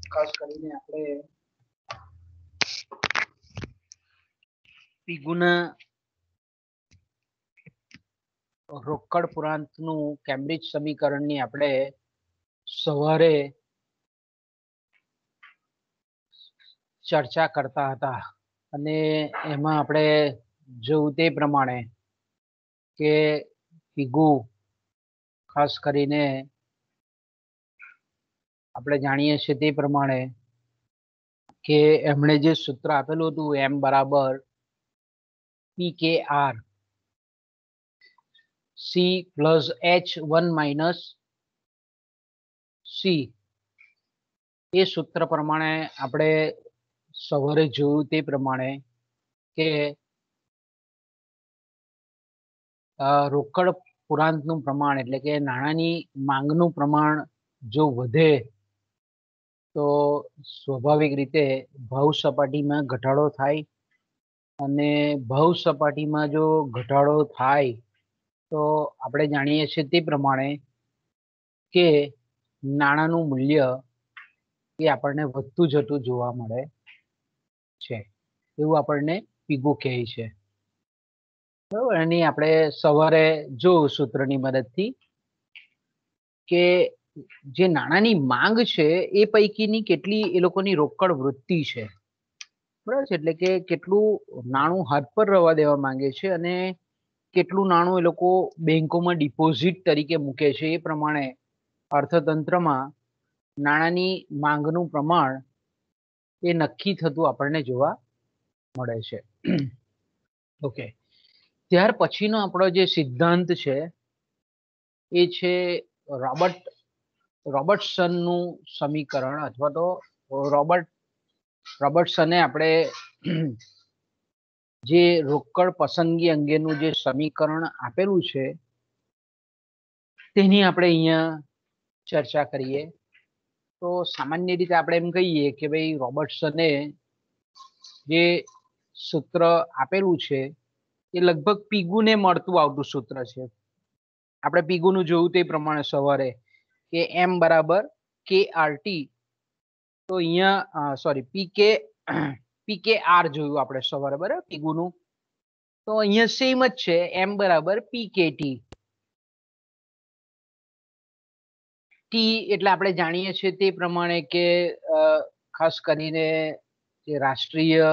ખાસ કરીને આપણે પીગુના રોકડ પુરાંતનું કેમ્બ્રિજ સમીકરણની આપણે સવારે ચર્ચા કરતા હતા અને એમાં આપણે જોયું તે પ્રમાણે કે પીગુ ખાસ કરીને આપણે જાણીએ છીએ તે પ્રમાણે કે એમણે જે સૂત્ર આપેલું હતું એમ બરાબર PKR C plus H1 minus C એ સૂત્ર પ્રમાણે આપણે સવારે જોયું તે પ્રમાણે કે રોકડ પુરાંતનું પ્રમાણ એટલે કે નાણાંની માંગનું પ્રમાણ જો વધે તો સ્વાભાવિક રીતે ભાવ સપાટીમાં ઘટાડો થાય અને ભાવ સપાટીમાં જો ઘટાડો થાય તો આપણે જાણીએ છીએ તે પ્રમાણે કે નાણાંનું મૂલ્ય એ આપણને વધતું જતું જોવા મળે છે એવું આપણને પીગુ કહે છે બરાબર એની આપણે સવારે જોયું સૂત્રની મદદથી કે જે નાણાંની માંગ છે એ પૈકીની કેટલી એ લોકોની રોકડ વૃત્તિ છે બરાબર છે એટલે કે કેટલું નાણું હાથ પર રહેવા દેવા માંગે છે અને કેટલું નાણું એ લોકો બેંકોમાં ડિપોઝિટ તરીકે મૂકે છે એ પ્રમાણે અર્થતંત્રમાં નાણાંની માંગનું પ્રમાણ એ નક્કી થતું આપણને જોવા મળે છે ઓકે ત્યાર પછીનો આપણો જે સિદ્ધાંત છે એ છે રોબર્ટસનનું સમીકરણ અથવા તો રોબર્ટસને આપણે જે રોકડ પસંદગી અંગેનું જે સમીકરણ આપેલું છે તેની આપણે અહીંયા ચર્ચા કરીએ તો સામાન્ય રીતે આપણે એમ કહીએ કે ભાઈ રોબર્ટસને જે સૂત્ર આપેલું છે એ લગભગ પીગુને મળતું આવતું સૂત્ર છે આપણે પીગુનું જોયું તે પ્રમાણે સવારે કે એમ બરાબર KRT તો અહીંયા સોરી PKR જોયું આપણે સવારે બરાબર પીગુનું તો અહીંયા સેમ જ છે એમ બરાબર PKT ટી એટલે આપણે જાણીએ છીએ તે પ્રમાણે કે ખાસ કરીને જે રાષ્ટ્રીય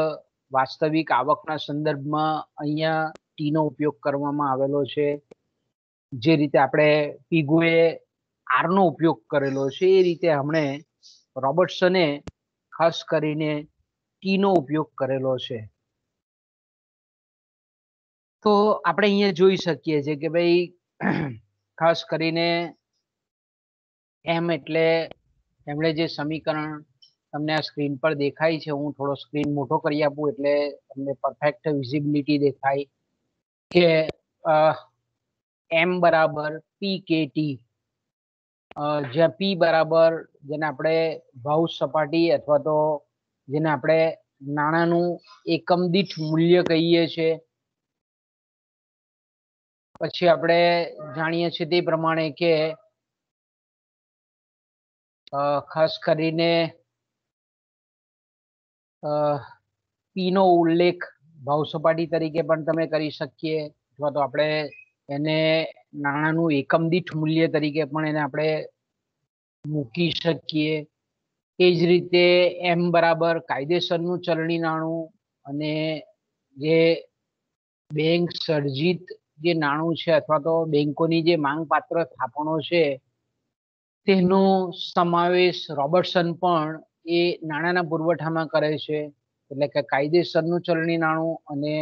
વાસ્તવિક આવકના સંદર્ભમાં અહીંયા ટીનો ઉપયોગ કરવામાં આવેલો છે જે રીતે આપણે પીગુએ આરનો ઉપયોગ કરેલો છે એ રીતે હમણે રોબર્ટસને ખાસ કરીને ટીનો ઉપયોગ કરેલો છે તો આપણે અહીંયા જોઈ શકીએ છીએ કે ભાઈ ખાસ કરીને એમ એટલે એમણે જે સમીકરણ તમને આ સ્ક્રીન પર દેખાય છે હું થોડો સ્ક્રીન મોટો કરી આપું એટલે તમને પરફેક્ટ વિઝિબિલિટી દેખાય કે એમ બરાબર PKT જ્યાં P બરાબર જેને આપણે ભાવ સપાટી અથવા તો જેને આપણે નાણાંનું એકમ દીઠ મૂલ્ય કહીએ છીએ પછી આપણે જાણીએ છીએ તે પ્રમાણે કે ખાસ કરીને P નો ઉલ્લેખ ભાવ સપાટી તરીકે પણ તમે કરી શકીએ અથવા તો આપણે એને નાણાંનું એકમ દીઠ મૂલ્ય તરીકે પણ એને આપણે મૂકી શકીએ એ જ રીતે એમ બરાબર કાયદેસરનું ચલણી નાણું અને જે બેંક સર્જિત જે નાણું છે અથવા તો બેંકોની જે માંગપાત્ર થાપણો છે તેનો સમાવેશ રોબર્ટસન પણ એ નાણાંના પુરવઠામાં કરે છે એટલે કે કાયદેસરનું ચલણી નાણું અને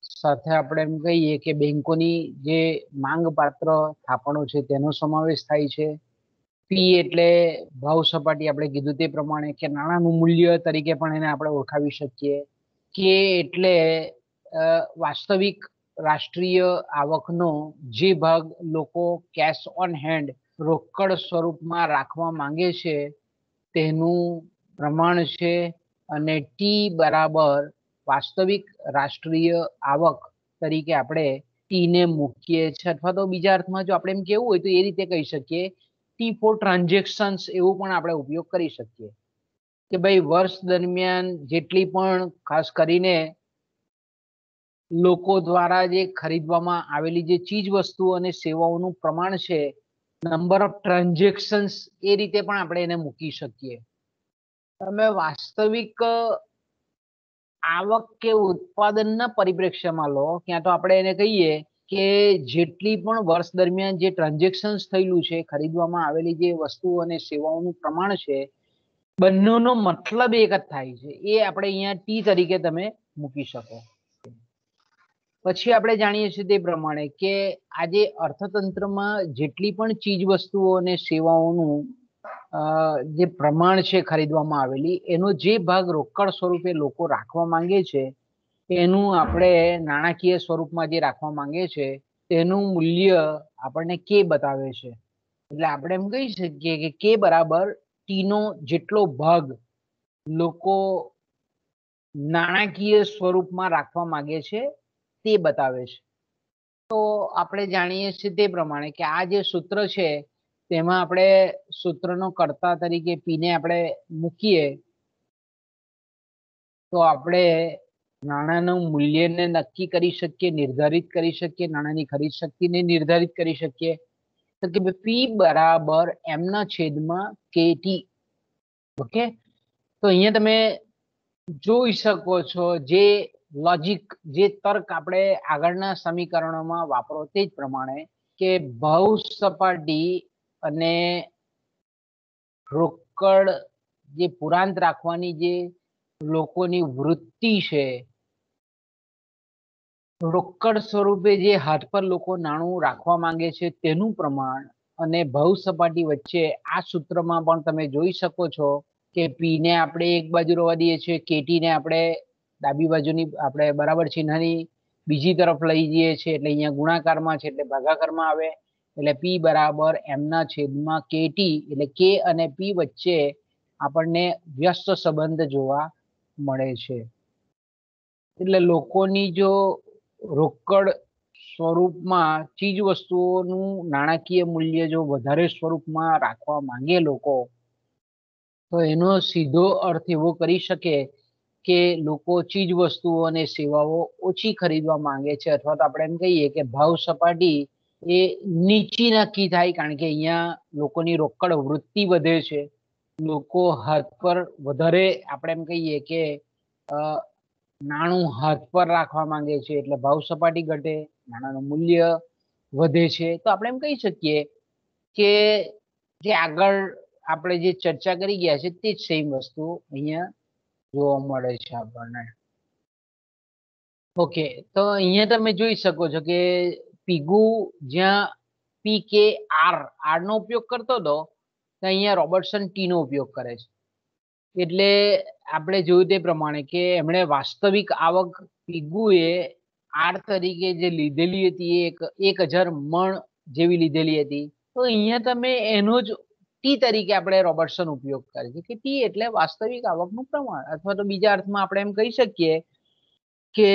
સાથે આપણે એમ કહીએ કે બેંકોની જે માંગપાત્ર થાપણો છે તેનો સમાવેશ થાય છે પી એટલે ભાવ સપાટી આપણે કીધું તે પ્રમાણે કે નાણાંનું મૂલ્ય તરીકે પણ એને આપણે ઓળખાવી શકીએ કે એટલે વાસ્તવિક રાષ્ટ્રીય આવકનો જે ભાગ લોકો કેશ ઓન હેન્ડ રોકડ સ્વરૂપમાં રાખવા માંગે છે તેનું પ્રમાણ છે અને ટી બરાબર વાસ્તવિક રાષ્ટ્રીય આવક તરીકે આપણે ટીને મૂકીએ છીએ અથવા તો બીજા અર્થમાં જો આપણે એમ કેવું હોય તો એ રીતે કહી શકીએ ટી ફોર ટ્રાન્ઝેક્શન્સ એવું પણ આપણે ઉપયોગ કરી શકીએ કે ભાઈ વર્ષ દરમિયાન જેટલી પણ ખાસ કરીને લોકો દ્વારા જે ખરીદવામાં આવેલી જે ચીજ વસ્તુઓ અને સેવાઓનું પ્રમાણ છે, નંબર ઓફ ટ્રાન્ઝેક્શન્સ, એ રીતે પણ આપણે એને મૂકી શકીએ. તમે વાસ્તવિક આવક કે ઉત્પાદનના પરિપ્રેક્ષ્યમાં લો, ક્યાં તો આપણે એને કહીએ કે જેટલી પણ વર્ષ દરમિયાન જે ટ્રાન્ઝેક્શન્સ થયેલું છે, ખરીદવામાં આવેલી જે વસ્તુઓ અને સેવાઓનું પ્રમાણ છે, બંનેનો મતલબ એક જ થાય છે. એ આપણે અહીંયા ટી તરીકે તમે મૂકી શકો. પછી આપણે જાણીએ છીએ તે પ્રમાણે કે આજે અર્થતંત્રમાં જેટલી પણ ચીજ વસ્તુઓ અને સેવાઓનું જે પ્રમાણ છે ખરીદવામાં આવેલી, એનો જે ભાગ રોકડ સ્વરૂપે લોકો રાખવા માંગે છે, એનું આપણે નાણાકીય સ્વરૂપમાં જે રાખવા માંગે છે, તેનું મૂલ્ય આપણને કે બતાવે છે. એટલે આપણે એમ કહી શકીએ કે કે બરાબર ટી નો જેટલો ભાગ લોકો નાણાકીય સ્વરૂપમાં રાખવા માંગે છે તે બતાવે છે. તો આપણે જાણીએ છીએ તે પ્રમાણે કે આ જે સૂત્ર છે, તેમાં આપણે સૂત્રનો કર્તા તરીકે પીને આપણે મૂકીએ તો આપણે નાણાંનું મૂલ્યને નક્કી કરી શકીએ, નિર્ધારિત કરી શકીએ, નાણાંની ખરીદ શક્તિને નિર્ધારિત કરી શકીએ. તો કે પી બરાબર એમના છેદમાં કેટી. ઓકે, તો અહીંયા તમે જોઈ શકો છો જે લોજિક, જે તર્ક આપણે આગળના સમીકરણોમાં વાપરો તે જ પ્રમાણે કે ભાવ સપાટી અને રોકડ જે પુરાંત રાખવાની જે લોકોની વૃત્તિ છે, રોકડ સ્વરૂપે જે હાથ પર લોકો નાણું રાખવા માંગે છે તેનું પ્રમાણ અને ભાવ સપાટી વચ્ચે આ સૂત્રમાં પણ તમે જોઈ શકો છો કે પી ને આપણે એક બાજુ રવા દઈએ છીએ, કેટી ને આપણે ડાબી બાજુની આપણે બરાબર ચિહ્નની બીજી તરફ લઈ જઈએ છીએ, એટલે અહીંયા ગુણાકારમાં છે એટલે ભાગાકારમાં આવે. એટલે પી બરાબર એમના છેદમાં કેટી, એટલે કે અને પી વચ્ચે આપણને વ્યસ્ત સંબંધ જોવા મળે છે. એટલે લોકોની જો રોકડ સ્વરૂપમાં ચીજ વસ્તુઓનું નાણાકીય મૂલ્ય જો વધારે સ્વરૂપમાં રાખવા માંગે લોકો, તો એનો સીધો અર્થ એવો કરી શકે કે લોકો ચીજ વસ્તુઓ અને સેવાઓ ઓછી ખરીદવા માંગે છે, અથવા તો આપણે એમ કહીએ કે ભાવ સપાટી એ નીચી નક્કી થાય, કારણ કે અહીંયા લોકોની રોકડ વૃત્તિ વધે છે, લોકો હાથ પર વધારે આપણે એમ કહીએ કે નાણું હાથ પર રાખવા માંગે છે, એટલે ભાવ સપાટી ઘટે, નાણાંનું મૂલ્ય વધે છે. તો આપણે એમ કહી શકીએ કે જે આગળ આપણે જે ચર્ચા કરી ગયા છે તે જ સેમ વસ્તુ અહીંયા જોવા મળે છે આપણને. ઓકે, તો અહીંયા તમે જોઈ શકો છો કે પીગુ જ્યાં પી કે આર નો ઉપયોગ કરતો હતો, તો અહીંયા રોબર્ટસન ટી નો ઉપયોગ કરે છે. એટલે આપણે જોયું તે પ્રમાણે કે એમણે વાસ્તવિક આવક પીગુએ આર તરીકે જે લીધેલી હતી એ 1000 મણ જેવી લીધેલી હતી. તો અહીંયા તમે એનો જ ટી તરીકે આપણે રોબર્ટસન ઉપયોગ કરે છે કે ટી એટલે વાસ્તવિક આવકનું પ્રમાણ, અથવા તો બીજા અર્થમાં આપણે એમ કહી શકીએ કે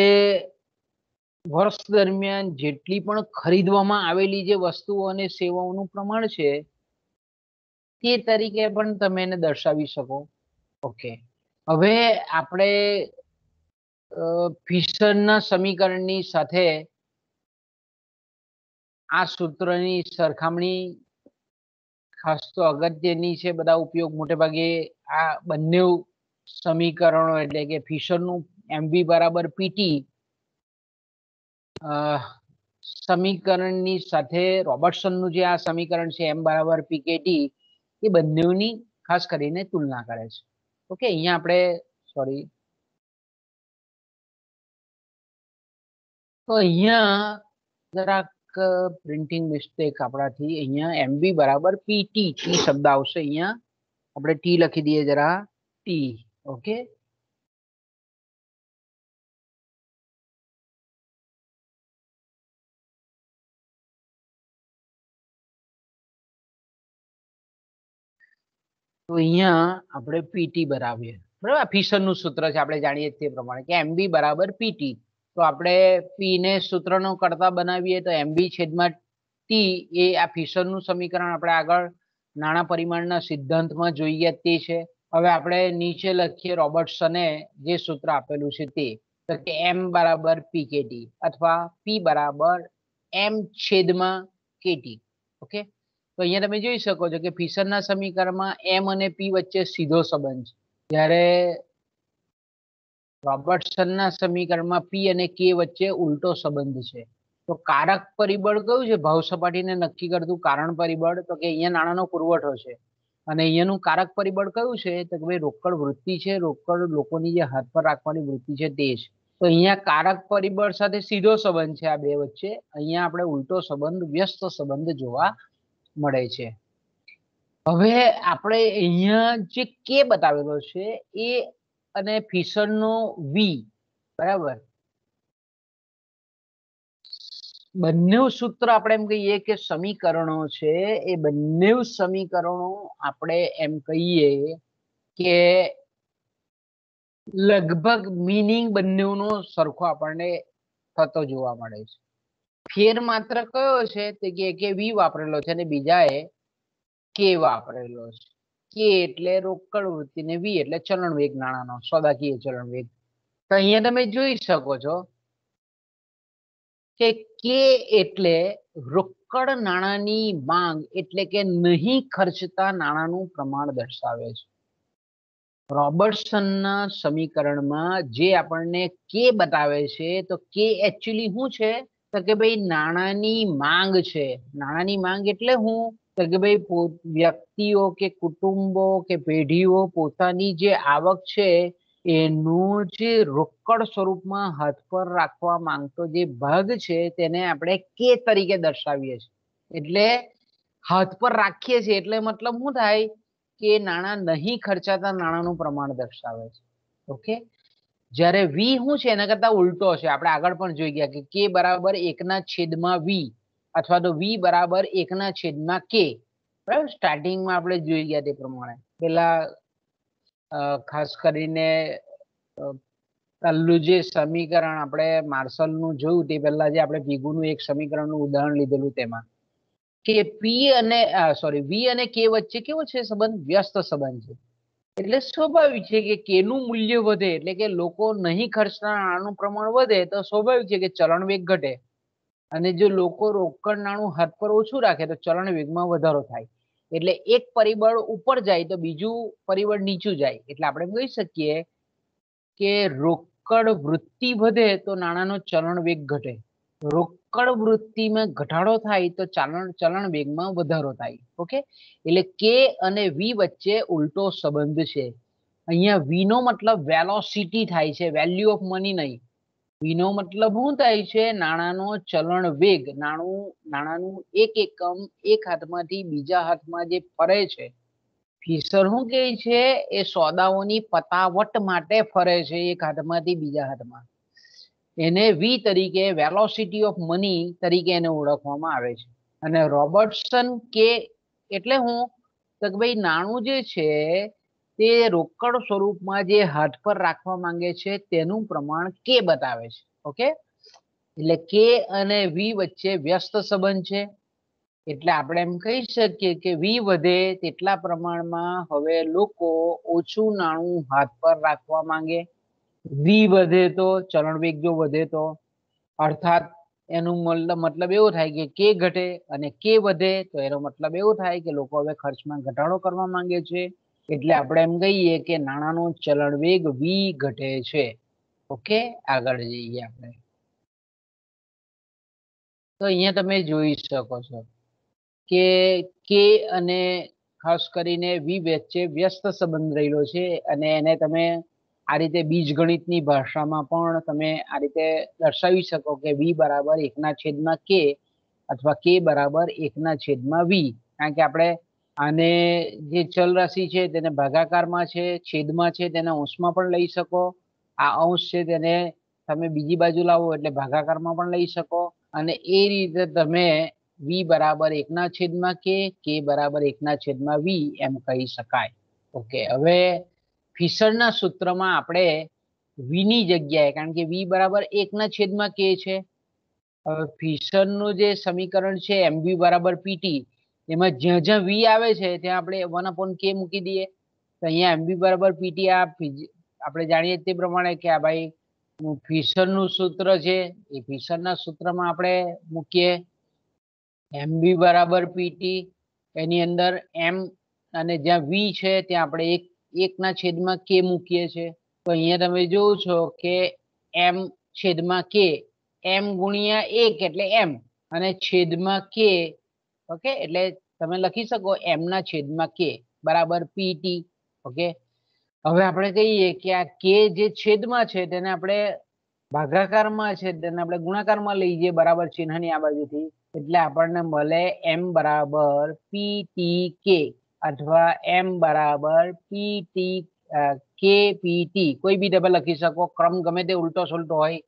વર્ષ દરમિયાન જેટલી પણ ખરીદવામાં આવેલી જે વસ્તુઓ અને સેવાઓનું પ્રમાણ છે તે તરીકે પણ તમે એને દર્શાવી શકો. ઓકે, હવે આપણે ફિશરના સમીકરણની સાથે આ સૂત્રની સરખામણી ખાસ તો અગત્યની છે. બધા ઉપયોગ મોટે ભાગે આ બંને સમીકરણો એટલે કે ફિશરનું એમવી બરાબર પીટી સમીકરણની સાથે રોબર્ટસનનું જે આ સમીકરણ છે એમ બરાબર પીકેટી, એ બંનેની ખાસ કરીને તુલના કરે છે. ઓકે, અહીંયા આપણે સોરી, તો અહીંયા જરાક પ્રિન્ટિંગ મિસ્ટેક આપણાથી, અહીંયા એમબી બરાબર પીટી ટી શબ્દ આવશે, અહીંયા આપણે ટી લખી દઈએ જરા, ટી. ઓકે, તો અહીંયા આપણે પીટી બનાવીએ, બરાબર. ફિશરનું સૂત્ર છે, આપણે જાણીએ તે પ્રમાણે કે એમબી બરાબર પીટી. તો આપણે પી ને સૂત્રનો કરતા બનાવીએ તો એમબી છેદમાં ટી એ આ ફિશરનું સમીકરણ આપણે આગળ નાણાં પરિમાણના સિદ્ધાંતમાં જોઈએ તે છે. હવે આપણે નીચે લખીએ રોબર્ટસને જે સૂત્ર આપેલું છે તે, તો કે m બરાબર pkt અથવા p બરાબર m છેદમાં kt. ઓકે, તો અહીંયા તમે જોઈ શકો છો કે ફિશરના સમીકરણમાં m અને p વચ્ચે સીધો સંબંધ છે, જ્યારે રોબર્ટસનના સમીકરણમાં p અને k વચ્ચે ઉલટો સંબંધ છે. તો કારક પરિબળ કયું છે ભાવ સપાટીને નક્કી કરતું કારણ પરિબળ? તો કે અહીંયા નાણાંનો પુરવઠો છે અને અહીંયાનું કારક પરિબળ કયું છે? તો કે ભાઈ રોકડ વૃત્તિ છે, રોકડ લોકોની જે હાથ પર રાખવાની વૃત્તિ છે તે છે. તો અહીંયા કારક પરિબળ સાથે સીધો સંબંધ છે આ બે વચ્ચે, અહીંયા આપણે ઉલટો સંબંધ, વ્યસ્ત સંબંધ જોવા મળે છે. હવે આપણે અહીંયા જે કે બતાવેલો છે એ અને ફિશરનો વી બરાબર, બંને સૂત્ર આપણે એમ કહીએ કે સમીકરણો છે, એ બંને સમીકરણો આપણે એમ કહીએ કે લગભગ મિનિંગ બંનેનો સરખો આપણને થતો જોવા મળે છે. ફેર માત્ર કયો છે તે કે વી વાપરેલો છે અને બીજાએ કે વાપરેલો છે. કે એટલે રોકડ વૃત્તિ ને વી એટલે ચલણ વેગ, નાણાંનો સોદાકીય ચલણ વેગ. તો અહીંયા તમે જોઈ શકો છો કે એટલે રોકડ નાણાંની માંગ, એટલે કે નહીં ખર્ચતા નાણાંનું પ્રમાણ દર્શાવે છે. રોબર્ટસનના સમીકરણમાં જે આપણને કે બતાવે છે, તો કે એકચ્યુઅલી શું છે? તો કે ભાઈ નાણાંની માંગ છે. નાણાંની માંગ એટલે શું? તો કે ભાઈ વ્યક્તિઓ કે કુટુંબો કે પેઢીઓ પોતાની જે આવક છે એનું જે રોકડ સ્વરૂપમાં હાથ પર રાખવા માંગતો જે ભાગ છે તેને આપણે કે તરીકે દર્શાવીએ છીએ. એટલે હાથ પર રાખીએ છીએ એટલે મતલબ શું થાય કે નાણાં નહીં ખર્ચાતા નાણાંનું પ્રમાણ દર્શાવે છે. ઓકે, જ્યારે વી શું છે એના કરતા ઉલટો છે. આપણે આગળ પણ જોઈ ગયા કે બરાબર 1/v અથવા તો વી બરાબર 1/k. બરાબર, સ્ટાર્ટિંગમાં આપણે જોઈ ગયા તે પ્રમાણે. પેલા ખાસ કરીને પહેલું જે સમીકરણ આપણે માર્શલનું જોયું તે પહેલા જે આપણે ભેગુંનું એક સમીકરણનું ઉદાહરણ લીધેલું તેમાં કે પી અને વી અને કે વચ્ચે કેવો છે સંબંધ? વ્યસ્ત સંબંધ છે. એટલે સ્વાભાવિક છે કે કે નું મૂલ્ય વધે એટલે કે લોકો નહીં ખર્ચતા નાણાંનું પ્રમાણ વધે તો સ્વાભાવિક છે કે ચલણ વેગ ઘટે, અને જો લોકો રોકડ નાણું હાથ પર ઓછું રાખે તો ચલણ વેગમાં વધારો થાય. એટલે એક પરિબળ ઉપર જાય તો બીજું પરિબળ નીચું જાય. એટલે આપણે કહી શકીએ કે રોકડ વૃત્તિ વધે તો નાણાંનો ચલણ વેગ ઘટે, રોકડ વૃત્તિમાં ઘટાડો થાય તો ચલણ વેગમાં વધારો થાય. ઓકે, એટલે કે અને વી વચ્ચે ઉલટો સંબંધ છે. અહીંયા વી નો મતલબ વેલોસિટી થાય છે, વેલ્યુ ઓફ મની નહીં. વી નો મતલબ શું થાય છે? નાણાંનો ચલણ વેગ. નાણાંનું એક એકમ એક હાથમાંથી બીજા હાથમાં જે ફરે છે, ફિશર શું કહે છે? એ સોદાઓની પતાવટ માટે ફરે છે એક હાથમાંથી બીજા હાથમાં. એને વી તરીકે, વેલોસિટી ઓફ મની તરીકે એને ઓળખવામાં આવે છે. અને રોબર્ટસન કે એટલે હું તો કે ભાઈ નાણું જે છે તે રોકડ સ્વરૂપમાં જે હાથ પર રાખવા માંગે છે તેનું પ્રમાણ કે બતાવે છે. ઓકે, એટલે કે અને વી વચ્ચે વ્યસ્ત સંબંધ છે. એટલે આપણે એમ કહી શકીએ કે વી વધે તેટલા પ્રમાણમાં હવે લોકો ઓછું નાણું હાથ પર રાખવા માંગે. વી વધે તો ચલણ વેગ જો વધે તો, અર્થાત એનું મતલબ એવો થાય કે ઘટે, અને કે વધે તો એનો મતલબ એવો થાય કે લોકો હવે ખર્ચમાં ઘટાડો કરવા માંગે છે. એટલે આપણે એમ કહીએ કે નાણાંનો ચલણ વેગ વી ઘટે છે. ઓકે, આગળ જઈએ આપણે. તો અહીંયા તમે જોઈ શકો છો કે અને ખાસ કરીને વી વચ્ચે વ્યસ્ત સંબંધ રહેલો છે, અને એને તમે આ રીતે બીજગણિતની ભાષામાં પણ તમે આ રીતે દર્શાવી શકો કે વી બરાબર 1/k અથવા કે બરાબર 1/v. કારણ કે આપણે આને જે ચલ રાશિ છે તેને ભાગાકારમાં છે, છેદમાં છે તેને અંશમાં પણ લઈ શકો. આ અંશ છે તેને તમે બીજી બાજુ લાવો એટલે ભાગાકારમાં પણ લઈ શકો, અને એ રીતે તમે વી બરાબર 1/k, કે બરાબર 1/v એમ કહી શકાય. ઓકે, હવે ફિશરના સૂત્રમાં આપણે વી ની જગ્યાએ, કારણ કે વી બરાબર 1/k છે, ફિશરનું જે સમીકરણ છે mv બરાબર pt, એમાં જ્યાં જ્યાં વી આવે છે ત્યાં આપણે 1/k મૂકી દઈએ. તો અહીંયા એમબી બરાબર પીટી આ આપણે જાણીએ તે પ્રમાણે કે આ ભાઈ ફિશરનું સૂત્ર છે, એ ફિશરના સૂત્રમાં આપણે મૂકીએ એમબી બરાબર પીટી, એની અંદર એમ અને જ્યાં વી છે ત્યાં આપણે એકના છેદમાં કે મૂકીએ છીએ. તો અહીંયા તમે જોવો છો કે એમ છેદમાં કે, એમ ગુણ્યા 1 એટલે એમ અને છેદમાં કે, ઓકે, એટલે તમે લખી શકો એમ ના છેદમાં કે બરાબર પીટી. ઓકે, હવે આપણે કહીએ કે આ કે જે છેદમાં છે તેને આપણે ભાગાકારમાં છે તેને આપણે ગુણાકારમાં લઈ જઈએ બરાબર ચિહ્નની આ બાજુથી, એટલે આપણને મળે એમ બરાબર પીટી કે અથવા એમ બરાબર પીટી કે પીટી, કોઈ બી તમે લખી શકો, ક્રમ ગમે તે ઉલટો સુલટો હોય.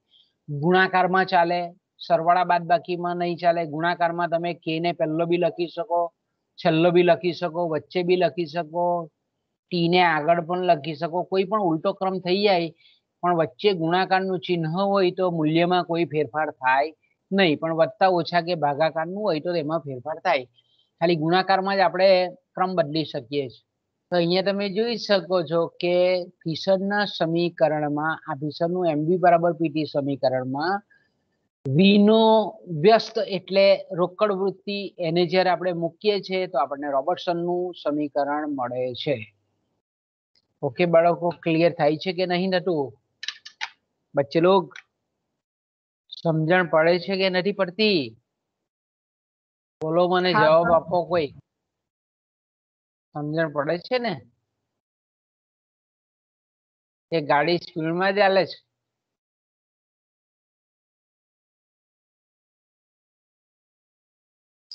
ગુણાકારમાં ચાલે, સરવાળા બાદબાકીમાં નહીં ચાલે. ગુણાકારમાં તમે કે ને પહેલો બી લખી શકો, છેલ્લો બી લખી શકો, વચ્ચે બી લખી શકો, ટી ને આગળ પણ લખી શકો, કોઈ પણ ઉલટો ક્રમ થઈ જાય પણ વચ્ચે ગુણાકારનું ચિહ્ન હોય તો મૂલ્યમાં કોઈ ફેરફાર થાય નહીં, પણ વત્તા ઓછા કે ભાગાકારનું હોય તો એમાં ફેરફાર થાય. ખાલી ગુણાકારમાં જ આપણે ક્રમ બદલી શકીએ છીએ. તો અહીંયા તમે જોઈ શકો છો કે ફિશરના સમીકરણમાં, આ ફિશરનું એમબી બરાબર પીટી સમીકરણમાં વી નો વ્યસ્ત એટલે રોકડ વૃત્તિ, એને જ્યારે આપણે મૂકીએ છીએ તો આપણને રોબર્ટસનનું સમીકરણ મળે છે. ઓકે બાળકો, ક્લિયર થાય છે કે નહીં થતું? બચ્ચે લોગ સમજણ પડે છે કે નથી પડતી? બોલો, મને જવાબ આપો કોઈ. સમજણ પડે છે ને? એ ગાડી સ્પીડમાં ચાલે છે?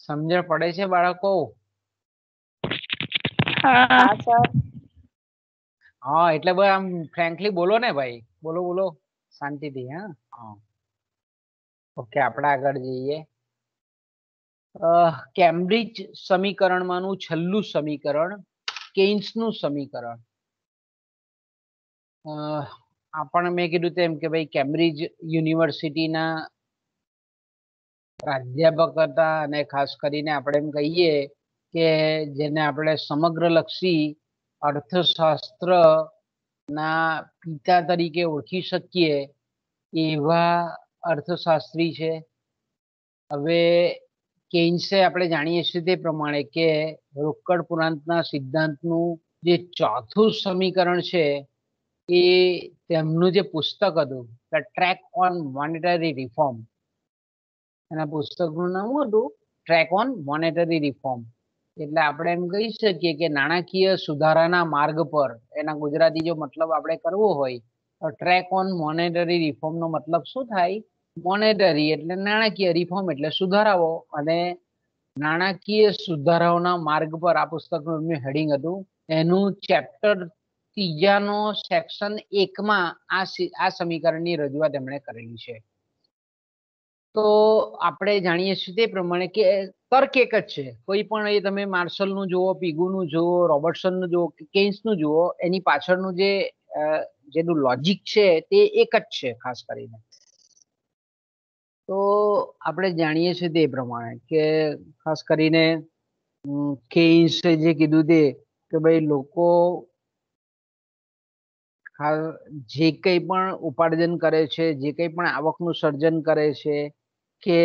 સમજણ પડે છે બાળકો? હા, એટલે ભાઈ આમ ફ્રેન્કલી બોલો ને ભાઈ, બોલો બોલો શાંતિથી. હા, ઓકે, આપણે આગળ જઈએ. કેમ્બ્રિજ સમીકરણમાંનું છેલ્લું સમીકરણ, કેઇન્સનું સમીકરણ. આપણે મેં કીધું તેમ કે ભાઈ કેમ્બ્રિજ યુનિવર્સિટીના પ્રાધ્યાપક હતા અને ખાસ કરીને આપણે એમ કહીએ કે જેને આપણે સમગ્રલક્ષી અર્થશાસ્ત્ર ના પિતા તરીકે ઓળખી શકીએ એવા અર્થશાસ્ત્રી છે. હવે કેઇન્સે આપણે જાણીએ છીએ તે પ્રમાણે કે રોકડ પૂર્ણાંકના સિદ્ધાંતનું જે ચોથું સમીકરણ છે એ તેમનું જે પુસ્તક હતું the track on monetary reform, એના પુસ્તકનું નામ હતું ટ્રેક ઓન મોનેટરી રિફોર્મ. એટલે આપણે એમ કહી શકીએ કે નાણાકીય સુધારાના માર્ગ પર, એના ગુજરાતી જો મતલબ આપણે કરવો હોય તો ટ્રેક ઓન મોનેટરી રિફોર્મનો મતલબ શું થાય? મોનેટરી એટલે નાણાકીય, રિફોર્મ એટલે સુધારાઓ, અને નાણાકીય સુધારાઓના માર્ગ પર આ પુસ્તકનું એમનું હેડિંગ હતું. એનું ચેપ્ટર 3નો સેક્શન 1માં આ સમીકરણની રજૂઆત એમણે કરેલી છે. તો આપણે જાણીએ છીએ તે પ્રમાણે કે તર્ક એક જ છે. કોઈ પણ એ તમે માર્શલનું જુઓ, પીગુનું જુઓ, રોબર્ટસનનું જુઓ, કેઇન્સનું જુઓ, એની પાછળનું જેનું લોજિક છે તે એક જ છે ખાસ કરીને. તો આપણે જાણીએ છીએ તે પ્રમાણે કે ખાસ કરીને કેઇન્સે જે કીધું તે કે ભાઈ લોકો જે કંઈ પણ ઉપાર્જન કરે છે, જે કંઈ પણ આવકનું સર્જન કરે છે, કે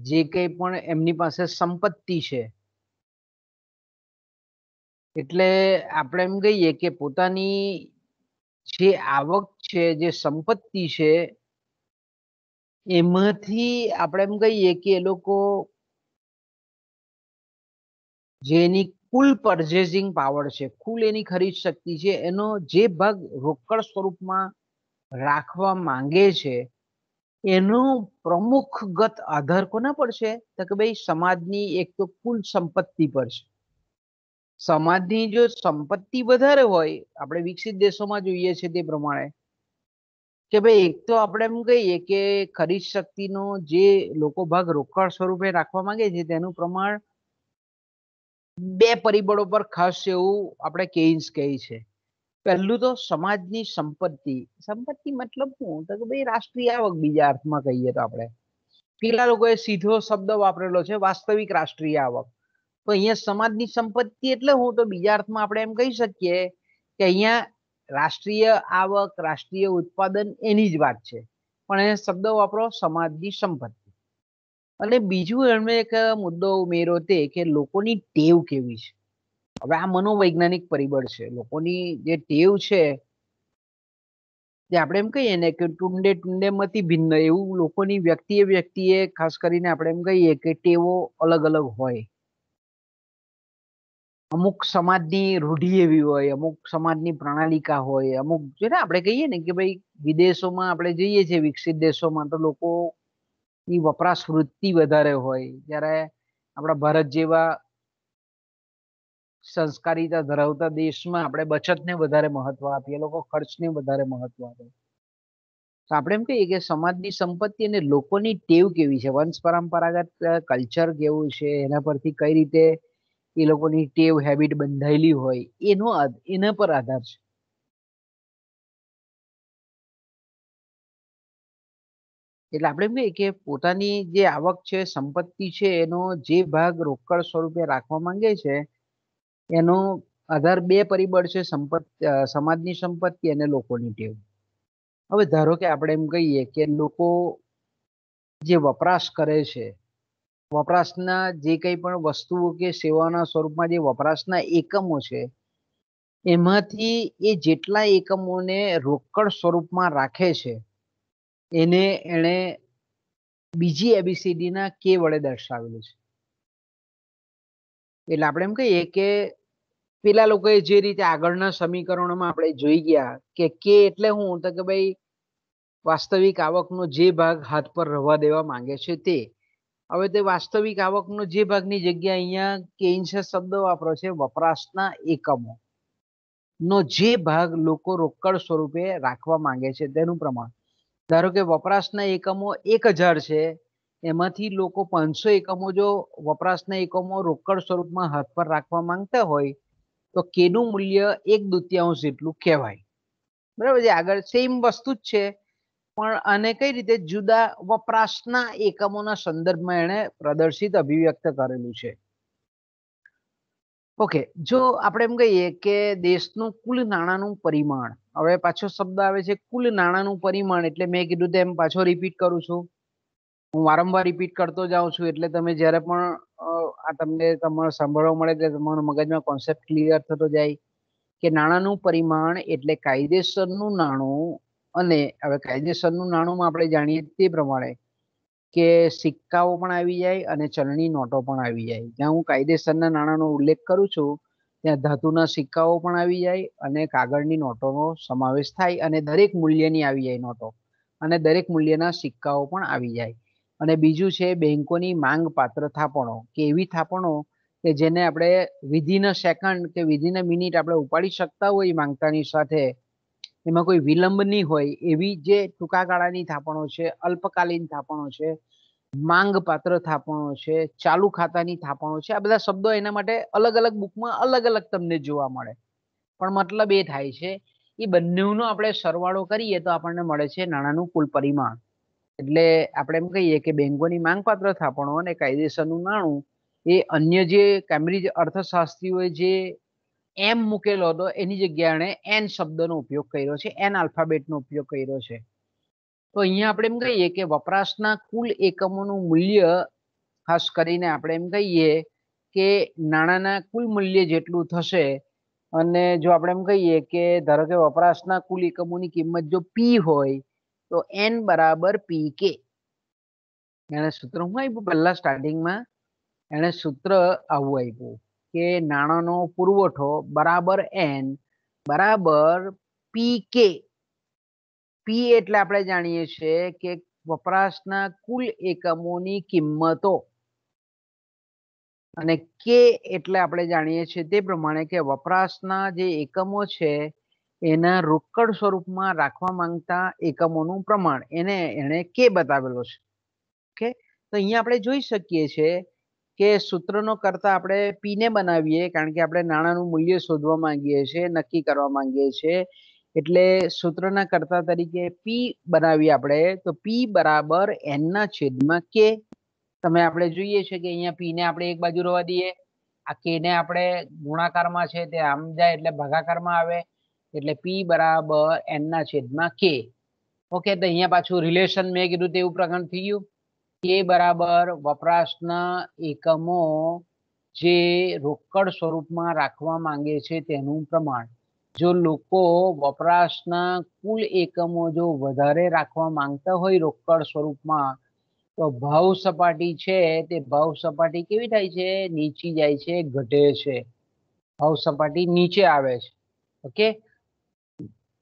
જે કંઈ પણ એમની પાસે સંપત્તિ છે, એટલે આપણે એમ કહીએ કે પોતાની જે આવક છે, જે સંપત્તિ છે, એમાંથી આપણે એમ કહીએ કે એ લોકો જેની કુલ પરચેસિંગ પાવર છે, કુલ એની ખરીદ શક્તિ છે, એનો જે ભાગ રોકડ સ્વરૂપમાં રાખવા માંગે છે એનો પ્રમુખગત આધાર કોના પર છે? તો કે ભાઈ સમાજની એક તો કુલ સંપત્તિ પર છે. સમાજની જો સંપત્તિ વધારે હોય, આપણે વિકસિત દેશોમાં જોઈએ છે તે પ્રમાણે કે ભાઈ એક તો આપણે એમ કહીએ કે ખરીદ શક્તિનો જે લોકો ભાગ રોકડ સ્વરૂપે રાખવા માંગે છે તેનું પ્રમાણ 2 પરિબળો પર ખાસ એવું આપણે કેઇન્સ કહે છે. પહેલું તો સમાજની સંપત્તિ. સંપત્તિ મતલબ શું? તો કે ભાઈ રાષ્ટ્રીય આવક, બીજા અર્થમાં કહીએ તો આપણે. પેલા લોકોએ સીધો શબ્દ વાપરેલો છે વાસ્તવિક રાષ્ટ્રીય આવક. તો અહીંયા સમાજની સંપત્તિ એટલે હું તો બીજા અર્થમાં આપણે એમ કહી શકીએ કે અહીંયા રાષ્ટ્રીય આવક, રાષ્ટ્રીય ઉત્પાદન એની જ વાત છે, પણ એ શબ્દ વાપરો સમાજની સંપત્તિ. અને બીજું એમણે એક મુદ્દો ઉમેર્યો તે કે લોકોની ટેવ કેવી છે. હવે આ મનોવૈજ્ઞાનિક પરિબળ છે. લોકોની જે ટેવ છે તે આપણે એમ કહીએ ને કે ટુંડે ટુંડે મતી ભિન્ન, એવું લોકોની વ્યક્તિએ ખાસ કરીને આપણે એમ કહીએ કે ટેવો અલગ અલગ હોય. અમુક સમાજની રૂઢિ એવી હોય, અમુક સમાજની પ્રણાલિકા હોય, અમુક છે ને આપણે કહીએ ને કે ભાઈ વિદેશોમાં આપણે જઈએ છીએ, વિકસિત દેશોમાં તો લોકો ની વપરાશ વૃત્તિ વધારે હોય, જ્યારે આપણા ભારત જેવા સંસ્કારિતા ધરાવતા દેશમાં આપણે બચતને વધારે મહત્વ આપીએ, લોકો ખર્ચને વધારે મહત્વ આપે. તો આપણે એમ કહીએ કે સમાજની સંપત્તિ અને લોકોની ટેવ કેવી છે, વંશ પરંપરાગત કલ્ચર કેવું છે, એના પરથી કઈ રીતે એ લોકોની ટેવ હેબિટ બંધાયેલી હોય એના પર આધાર છે. એટલે આપણે એમ કહીએ કે પોતાની જે આવક છે, સંપત્તિ છે, એનો જે ભાગ રોકડ સ્વરૂપે રાખવા માંગે છે એનો આધાર બે પરિબળ છે, સમાજની સંપત્તિ અને લોકોની ટેવ. હવે ધારો કે આપણે એમ કહીએ કે લોકો જે વપરાશ કરે છે, વપરાશના જે કંઈ પણ વસ્તુઓ કે સેવાના સ્વરૂપમાં જે વપરાશના એકમો છે, એમાંથી એ જેટલા એકમોને રોકડ સ્વરૂપમાં રાખે છે એને એણે બીજી એબીસીડી ના કે વડે દર્શાવેલું છે. એટલે આપણે એમ કહીએ કે પેલા લોકોએ જે રીતે આગળના સમીકરણોમાં આપણે જોઈ ગયા કે એટલે હું તો કે ભાઈ વાસ્તવિક આવકનો જે ભાગ હાથ પર રવા દેવા માંગે છે તે. હવે તે વાસ્તવિક આવકનો જે ભાગની જગ્યા અહીંયા કેન્સ શબ્દ વાપરો છે, વપરાશના એકમો નો જે ભાગ લોકો રોકડ સ્વરૂપે રાખવા માંગે છે તેનું પ્રમાણ. ધારો કે વપરાશના એકમો 1000 છે, એમાંથી લોકો 500 એકમો જો વપરાશના એકમો રોકડ સ્વરૂપમાં હાથ પર રાખવા માંગતા હોય તો કેનું મૂલ્ય 1/2 જેટલું કહેવાય. બરાબર છે. આગળ સેમ વસ્તુ જ છે, પણ આને કઈ રીતે જુદા વપરાશના એકમોના સંદર્ભમાં એને પ્રદર્શિત અભિવ્યક્ત કરેલું છે. ઓકે, જો આપણે એમ કહીએ કે દેશનું કુલ નાણાંનું પરિમાણ, હવે પાછો શબ્દ આવે છે કુલ નાણાંનું પરિમાણ, એટલે મેં કીધું તેમ પાછો રિપીટ કરું છું. હું વારંવાર રિપીટ કરતો જાઉં છું, એટલે તમે જ્યારે પણ આ તમને તમારે સાંભળવા મળે એટલે તમારા મગજમાં કોન્સેપ્ટ ક્લિયર થતો જાય કે નાણાંનું પરિમાણ એટલે કાયદેસરનું નાણું. અને હવે કાયદેસરનું નાણુંમાં આપણે જાણીએ તે પ્રમાણે કે સિક્કાઓ પણ આવી જાય અને ચલણી નોટો પણ આવી જાય. જ્યાં હું કાયદેસરના નાણાંનો ઉલ્લેખ કરું છું ત્યાં ધાતુના સિક્કાઓ પણ આવી જાય અને કાગળની નોટોનો સમાવેશ થાય, અને દરેક મૂલ્યની આવી જાય નોટો, અને દરેક મૂલ્યના સિક્કાઓ પણ આવી જાય. અને બીજું છે બેંકોની માંગ પાત્ર થાપણો, કે એવી થાપણો કે જેને આપણે વિધિન અ સેકન્ડ કે વિધિન અ મિનિટ આપણે ઉપાડી શકતા હોય માંગતાની સાથે, એમાં કોઈ વિલંબ નહીં હોય એવી જે ટૂંકા ગાળાની થાપણો છે, અલ્પકાલીન થાપણો છે, માંગ પાત્ર થાપણો છે, ચાલુ ખાતાની થાપણો છે. આ બધા શબ્દો એના માટે અલગ અલગ બુકમાં અલગ અલગ તમને જોવા મળે, પણ મતલબ એ થાય છે એ બંનેનો આપણે સરવાળો કરીએ તો આપણને મળે છે નાણાંનું કુલ પરિમાણ. એટલે આપણે એમ કહીએ કે બેંકોની માંગપાત્ર થાપણો અને કાયદેસરનું નાણું એ અન્ય જે કેમ્બ્રિજ અર્થશાસ્ત્રીઓએ જે એમ મૂકેલો હતો એની જગ્યાએ એણે એન શબ્દનો ઉપયોગ કર્યો છે, એન આલ્ફાબેટનો ઉપયોગ કર્યો છે. તો અહીંયા આપણે એમ કહીએ કે વપરાશના કુલ એકમોનું મૂલ્ય, ખાસ કરીને આપણે એમ કહીએ કે નાણાંના કુલ મૂલ્ય જેટલું થશે. અને જો આપણે એમ કહીએ કે ધારો કે વપરાશના કુલ એકમોની કિંમત જો પી હોય તો એન બરાબર પી કે. એને સૂત્ર શું આપ્યું પહેલા સ્ટાર્ટિંગમાં? એને સૂત્ર આવું આપ્યું કે નાણાંનો પુરવઠો બરાબર એન બરાબર પી કે. પી એટલે આપણે જાણીએ છીએ કે વપરાશના કુલ એકમોની કિંમતો, અને કે એટલે આપણે જાણીએ છીએ તે પ્રમાણે કે વપરાશના જે એકમો છે એના રોકડ સ્વરૂપમાં રાખવા માંગતા એકમોનું પ્રમાણ, એને કે બતાવેલો છે. ઓકે, તો અહીંયા આપણે જોઈ શકીએ છીએ કે સૂત્રનો કરતા આપણે પીને બનાવીએ, કારણ કે આપણે નાણાંનું મૂલ્ય શોધવા માંગીએ છીએ, નક્કી કરવા માંગીએ છીએ. એટલે સૂત્રના કરતા તરીકે પી બનાવીએ આપણે, તો પી બરાબર એન ના છેદમાં કે. તમે આપણે જોઈએ છે કે અહીંયા પી ને આપણે એક બાજુ રવા દઈએ, આ કે ને આપણે ગુણાકારમાં છે તે આમ જાય એટલે ભાગાકારમાં આવે, એટલે P બરાબર N ના છેદમાં K. ઓકે, તો અહીંયા પાછું રિલેશન મેં કીધું તેવું પ્રકરણ થઈ ગયું. K બરાબર વપરાશના એકમો જે રોકડ સ્વરૂપમાં રાખવા માંગે છે તેનું પ્રમાણ. જો લોકો વપરાશના કુલ એકમો જો વધારે રાખવા માંગતા હોય રોકડ સ્વરૂપમાં, તો ભાવ સપાટી છે તે ભાવ સપાટી કેવી થાય છે? નીચી જાય છે, ઘટે છે. ભાવ સપાટી નીચે આવે છે. ઓકે,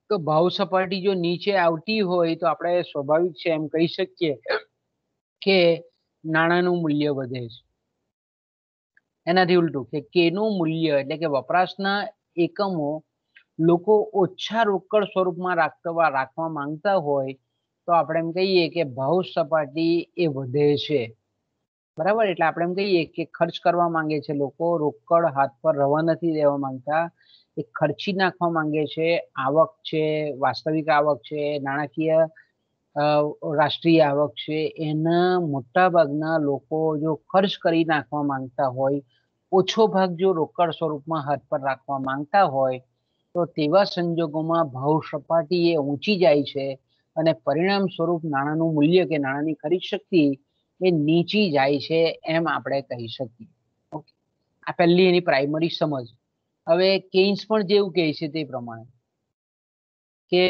તો ભાવ સપાટી જો નીચે આવતી હોય તો આપણે સ્વાભાવિક છે એમ કહી શકીએ કે નાણાંનું મૂલ્ય વધે છે. એનાથી ઉલટું કે K નું મૂલ્ય એટલે કે વપરાશના એકમો લોકો ઓછા રોકડ સ્વરૂપમાં રાખવા માંગતા હોય તો આપણે એમ કહીએ કે ભાવ સપાટી એ વધે છે. બરાબર, એટલે આપણે એમ કહીએ કે ખર્ચ કરવા માંગે છે લોકો, રોકડ હાથ પર રવા નથી દેવા માંગતા, એ ખર્ચી નાખવા માંગે છે. આવક છે, વાસ્તવિક આવક છે, નાણાકીય રાષ્ટ્રીય આવક છે, એના મોટા ભાગના લોકો જો ખર્ચ કરી નાખવા માંગતા હોય, ઓછો ભાગ જો રોકડ સ્વરૂપમાં હાથ પર રાખવા માંગતા હોય, તો તેવા સંજોગોમાં ભાવ સપાટી એ ઊંચી જાય છે અને પરિણામ સ્વરૂપ નાણાંનું મૂલ્ય કે નાણાંની ખરીદ શક્તિ એ નીચી જાય છે એમ આપણે કહી શકીએ. ઓકે, આ પહેલી એની પ્રાઇમરી સમજ. હવે કેન્સ પણ જેવું કહે છે તે પ્રમાણે કે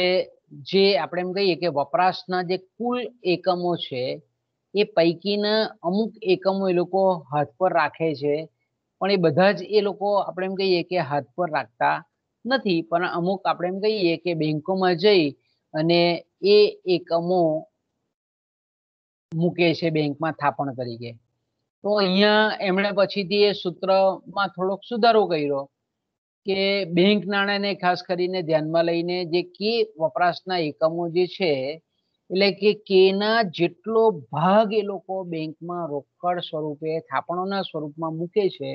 જે આપણે એમ કહીએ કે વપરાશના જે કુલ એકમો છે એ પૈકીના અમુક એકમો એ લોકો હાથ પર રાખે છે, પણ એ બધા જ એ લોકો આપણે એમ કહીએ કે હાથ પર રાખતા નથી, પણ અમુક આપણે એમ કહીએ કે બેંકોમાં જઈ અને એ એકમો મૂકે છે બેંકમાં થાપણ તરીકે. તો અહીંયા એમણે પછીથી એ સૂત્રમાં થોડોક સુધારો કર્યો કે બેંક નાણાંને ખાસ કરીને ધ્યાનમાં લઈને જે કે વપરાશના એકમો જે છે એટલે કે કેના જેટલો ભાગ એ લોકો બેંકમાં રોકડ સ્વરૂપે થાપણોના સ્વરૂપમાં મૂકે છે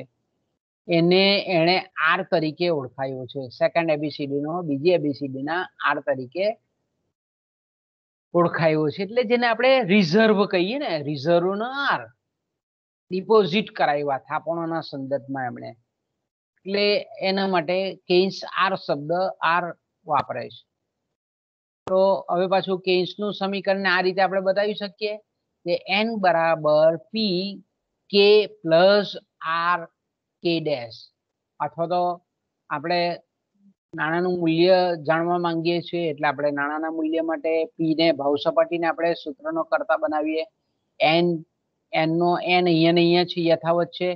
એને એણે આર તરીકે ઓળખાયો છે. સેકન્ડ એબીસીડી નો બીજી એબીસીડી ના આર તરીકે ઓળખાયો છે. એટલે જેને આપણે રિઝર્વ કહીએ ને, રિઝર્વ નો આર, ડિપોઝિટ કરાવ્યા થાપણોના સંદર્ભમાં એમણે, એટલે એના માટે કેન્સ આર શબ્દ આર વાપરે છે. તો હવે પાછું કેન્સનું સમીકરણ આ રીતે આપણે બતાવી શકીએ કે N બરાબર P K plus R K dash, અથવા તો આપણે નાણાંનું મૂલ્ય જાણવા માંગીએ છીએ એટલે આપણે નાણાંના મૂલ્ય માટે P ને ભાવ સપાટીને આપણે સૂત્રનો કરતા બનાવીએ. N નો N અહીંયા છે યથાવત છે,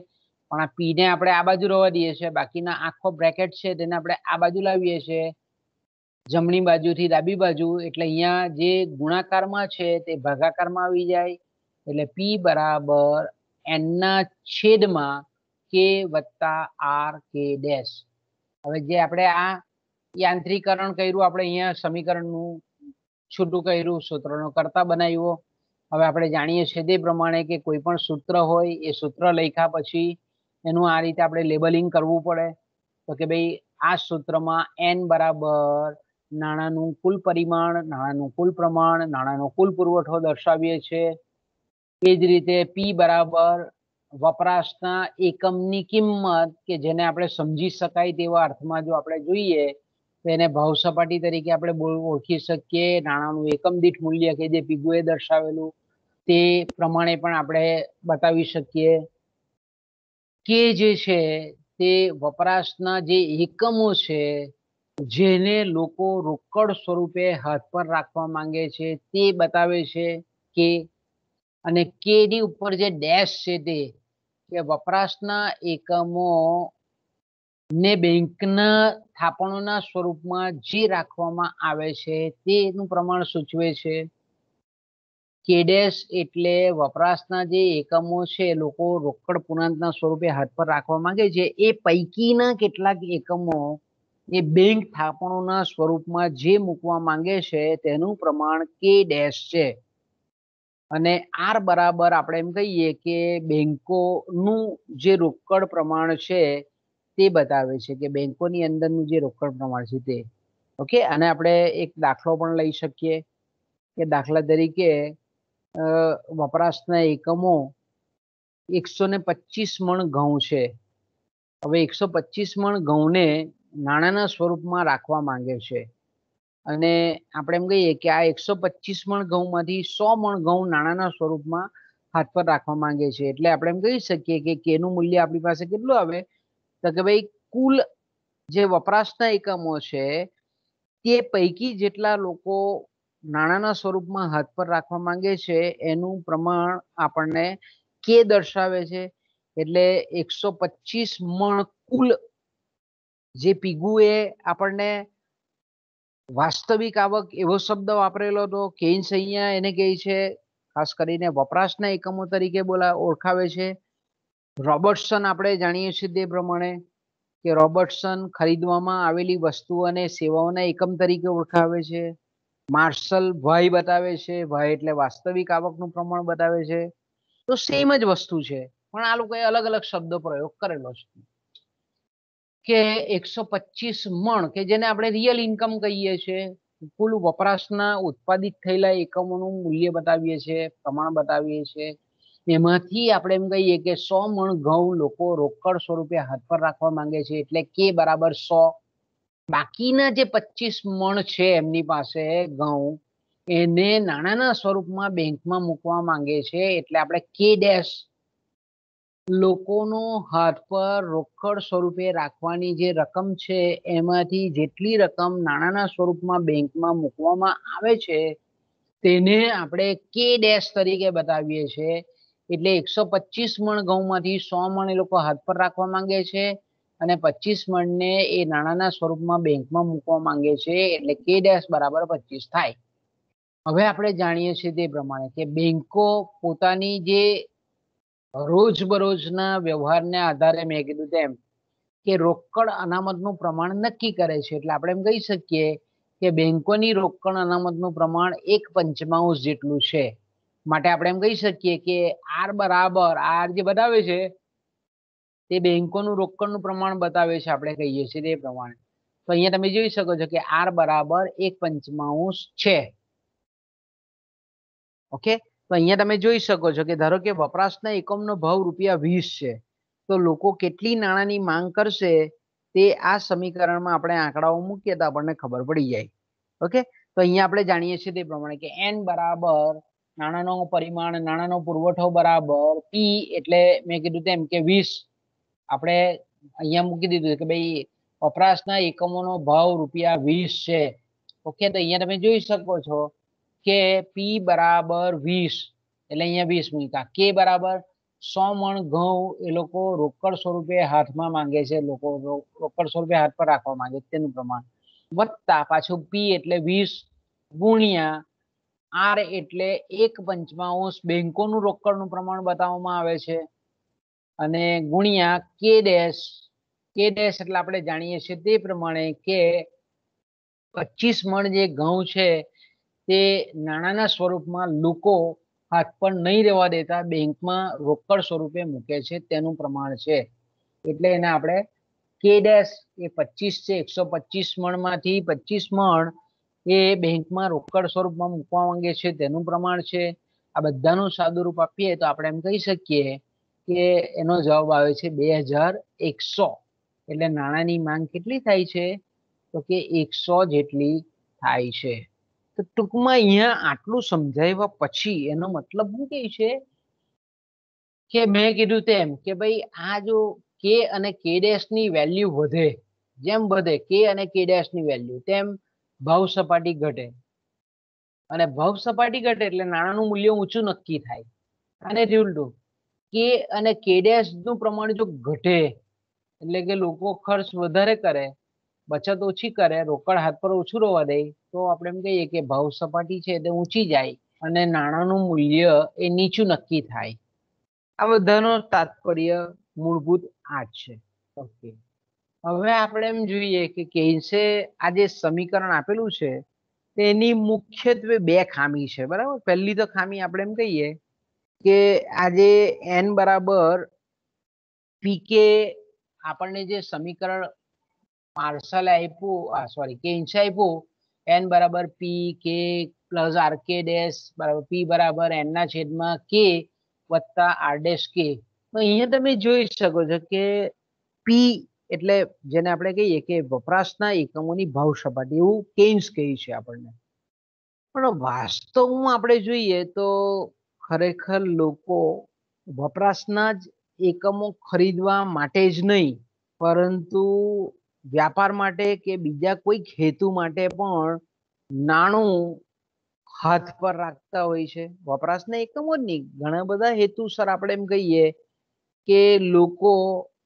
પણ આ P ને આપણે આ બાજુ રહેવા દઈએ છીએ, બાકીના આખો બ્રેકેટ છે તેને આપણે આ બાજુ લાવીએ છીએ જમણી બાજુથી ડાબી બાજુ, એટલે અહીંયા જે ગુણાકારમાં છે તે ભાગાકારમાં આવી જાય, એટલે P બરાબર N ના છેદમાં K વત્તા આર K ડેશ. હવે જે આપણે આ યાંત્રિકરણ કર્યું, આપણે અહીંયા સમીકરણનું છૂટું કર્યું, સૂત્રનો કરતા બનાવ્યો. હવે આપણે જાણીએ છીએ તે પ્રમાણે કે કોઈ પણ સૂત્ર હોય એ સૂત્ર લખ્યા પછી એનું આ રીતે આપણે લેબલિંગ કરવું પડે. તો કે ભાઈ આ સૂત્રમાં N બરાબર નાણાંનું કુલ પરિમાણ, નાણાંનું કુલ પ્રમાણ, નાણાંનો કુલ પુરવઠો દર્શાવીએ છીએ. એ જ રીતે P બરાબર વપરાશના એકમની કિંમત, કે જેને આપણે સમજી શકાય તેવા અર્થમાં જો આપણે જોઈએ તો એને ભાવ સપાટી તરીકે આપણે ઓળખી શકીએ. નાણાંનું એકમ દીઠ મૂલ્ય કે જે પીગુએ દર્શાવેલું તે પ્રમાણે પણ આપણે બતાવી શકીએ કે જે છે તે વપરાશના જે એકમો છે જેને લોકો રોકડ સ્વરૂપે હાથ પર રાખવા માંગે છે તે બતાવે છે કે, અને કે ની ઉપર જે ડેશ છે તે કે વપરાશના એકમો ને બેંકના થાપણોના સ્વરૂપમાં જે રાખવામાં આવે છે તેનું પ્રમાણ સૂચવે છે. કે ડેશ એટલે વપરાશના જે એકમો છે લોકો રોકડ પૂર્ણાંકના સ્વરૂપે હાથ પર રાખવા માંગે છે એ પૈકીના કેટલાક એકમો એ બેંક થાપણોના સ્વરૂપમાં જે મૂકવા માંગે છે તેનું પ્રમાણ કે ડેશ છે. અને આર બરાબર આપણે એમ કહીએ કે બેંકોનું જે રોકડ પ્રમાણ છે તે બતાવે છે કે બેંકોની અંદરનું જે રોકડ પ્રમાણ છે તે. ઓકે, અને આપણે એક દાખલો પણ લઈ શકીએ કે દાખલા તરીકે વપરાશના એકમો 125 મણ ઘઉં છે. હવે 125 મણ ઘઉંને નાણાના સ્વરૂપમાં રાખવા માંગે છે અને આપણે એમ કહીએ કે આ 125 મણ ઘઉંમાંથી 100 મણ ઘઉં નાણાના સ્વરૂપમાં હાથ પર રાખવા માંગે છે, એટલે આપણે એમ કહી શકીએ કે કેનું મૂલ્ય આપણી પાસે કેટલું આવે, તો કે ભાઈ કુલ જે વપરાશના એકમો છે તે પૈકી જેટલા લોકો નાણાના સ્વરૂપમાં હાથ પર રાખવા માંગે છે એનું પ્રમાણ આપણને કે દર્શાવે છે. એટલે 125 મણ કુલ જે પીગુ એ આપણને વાસ્તવિક આવક એવો શબ્દ વાપરેલો હતો. કેન્સ અહીંયા એને કહે છે ખાસ કરીને વપરાશના એકમો તરીકે ઓળખાવે છે. રોબર્ટસન આપણે જાણીએ છીએ તે પ્રમાણે કે રોબર્ટસન ખરીદવામાં આવેલી વસ્તુઓ અને સેવાઓના એકમ તરીકે ઓળખાવે છે. માર્શલ ભાઈ બતાવે છે, ભાઈ એટલે વાસ્તવિક આવકનું પ્રમાણ બતાવે છે. તો સેમ જ વસ્તુ છે પણ આ લોકોએ અલગ અલગ શબ્દ પ્રયોગ કરેલો છે. કે 125 મણ કે જેને આપણે રિયલ ઇન્કમ કહીએ છીએ, કુલ વપરાશના ઉત્પાદિત થયેલા એકમોનું મૂલ્ય બતાવીએ છીએ, પ્રમાણ બતાવીએ છીએ. એમાંથી આપણે એમ કહીએ કે 100 મણ ઘઉં લોકો રોકડ સ્વરૂપે હાથ પર રાખવા માંગે છે, એટલે કે બરાબર 100. બાકીના જે 25 મણ છે એમની પાસે ઘઉં એને નાણાના સ્વરૂપમાં બેંકમાં મૂકવા માંગે છે, એટલે આપણે કે ડેશ લોકોનો હાથ પર રોકડ સ્વરૂપે રાખવાની જે રકમ છે એમાંથી જેટલી રકમ નાણાના સ્વરૂપમાં બેંકમાં મૂકવામાં આવે છે તેને આપણે કે ડેશ તરીકે બતાવીએ છીએ. એટલે 125 મણ ઘઉંમાંથી 100 મણ એ લોકો હાથ પર રાખવા માંગે છે અને 25 મણને એ નાણાના સ્વરૂપમાં બેંકમાં મૂકવા માંગે છે, એટલે કે ડેશ બરાબર 25 થાય. હવે આપણે જાણીએ છીએ તે પ્રમાણે કે બેંકો પોતાની જે રોજબરોજના વ્યવહારને આધારે મેં કીધું તેમ કે રોકડ અનામતનું પ્રમાણ નક્કી કરે છે. એટલે આપણે એમ કહી શકીએ કે બેંકોની રોકડ અનામતનું પ્રમાણ 1/5 જેટલું છે. માટે આપણે એમ કહી શકીએ કે આર બરાબર આર જે બતાવે છે તે બેંકોનું રોકડનું પ્રમાણ બતાવે છે, આપણે કહીએ છીએ તે પ્રમાણે. તો અહીંયા તમે જોઈ શકો છો કે આર બરાબર 1/5 છે. ઓકે, તો અહીંયા તમે જોઈ શકો છો કે ધારો કે વપરાશના એકમનો ભાવ ₹20 છે, તો લોકો કેટલી નાણાંની માંગ કરશે તે આ સમીકરણમાં આપણે આંકડાઓ મૂકીએ તો આપણને ખબર પડી જાય. ઓકે, તો અહીંયા આપણે જાણીએ છીએ તે પ્રમાણે કે એન બરાબર નાણાંનો પરિમાણ, નાણાંનો પુરવઠો બરાબર પી એટલે મેં કીધું તેમ કે 20. આપણે અહીંયા મૂકી દીધું કે ભાઈ વપરાશના એકમોનો ભાવ ₹20 છે. ઓકે, તો અહીંયા તમે જોઈ શકો છો કે પી બરાબર 20 એટલે અહીંયા 20 મૂક્યા. કે બરાબર 100 મણ ઘઉં એ લોકો રોકડ સ્વરૂપે હાથમાં માંગે છે, લોકો રોકડ સ્વરૂપે હાથ પર રાખવા માંગે છે તેનું પ્રમાણ, વત્તા પાછું પી એટલે 20 ગુણ્યા આર એટલે 1/5 બેંકોનું રોકડનું પ્રમાણ બતાવવામાં આવે છે અને ગુણ્યા કે ડેશ. કે ડેશ એટલે આપણે જાણીએ છીએ તે પ્રમાણે કે 25 મણ જે ઘઉં છે તે નાણાના સ્વરૂપમાં લોકો હાથ પર નહીં રહેવા દેતા બેંકમાં રોકડ સ્વરૂપે મૂકે છે તેનું પ્રમાણ છે. એટલે એને આપણે કે ડેશ એ 25 છે, 125 મણમાંથી 25 મણ એ બેંકમાં રોકડ સ્વરૂપમાં મૂકવા માંગે છે તેનું પ્રમાણ છે. આ બધાનું સાદુરૂપ આપીએ તો આપણે એમ કહી શકીએ કે એનો જવાબ આવે છે 2100. એટલે નાણાંની માંગ કેટલી થાય છે, તો કે 100 જેટલી થાય છે. તો ટૂંકમાં અહીંયા આટલું સમજાવ્યા પછી એનો મતલબ શું કહે છે કે મેં કીધું તેમ કે ભાઈ આ જો કે અને કે ડેશ ની વેલ્યુ વધે, જેમ વધે કે અને કે ડેશ ની વેલ્યુ તેમ ભાવ સપાટી ઘટે, અને ભાવ સપાટી ઘટે એટલે નાણાંનું મૂલ્ય ઊંચું નક્કી થાય. અને ઉલટું કે અને કે ડેશ નું પ્રમાણ જો ઘટે એટલે કે લોકો ખર્ચ વધારે કરે, બચત ઓછી કરે, રોકડ હાથ પર ઓછું રહેવા દે, તો આપણે એમ કહીએ કે ભાવ સપાટી છે તે ઊંચી જાય અને નાણાંનું મૂલ્ય એ નીચું નક્કી થાય. આ બધાનો તાત્પર્ય મૂળભૂત આ જ છે. ઓકે, હવે આપણે એમ જોઈએ કે કેન્સે આ જે સમીકરણ આપેલું છે તેની મુખ્યત્વે બે ખામી છે, બરાબર. પહેલી તો ખામી આપણે એમ કહીએ કે આજે એન બરાબર પીકે આપણને જે સમીકરણ માર્શલ આપ્યું, સોરી કેન્સ આપ્યું, એન બરાબર પી કે પ્લસ આર કે ડેશ બરાબર પી બરાબર એન ના છેદમાં કે વત્તા આર ડેશ કે. તો અહીંયા તમે જોઈ શકો છો કે પી એટલે જેને આપણે કહીએ કે વપરાશના એકમોની ભાવ સપાટી, એવું કેન્સ કહે છે આપણને. પણ વાસ્તવમાં આપણે જોઈએ તો ખરેખર લોકો વપરાશના જ એકમો ખરીદવા માટે જ નહીં, પરંતુ વ્યાપાર માટે કે બીજા કોઈક હેતુ માટે પણ નાણું હાથ પર રાખતા હોય છે. વપરાશના એકમો જ નહીં, ઘણા બધા હેતુસર આપણે એમ કહીએ કે લોકો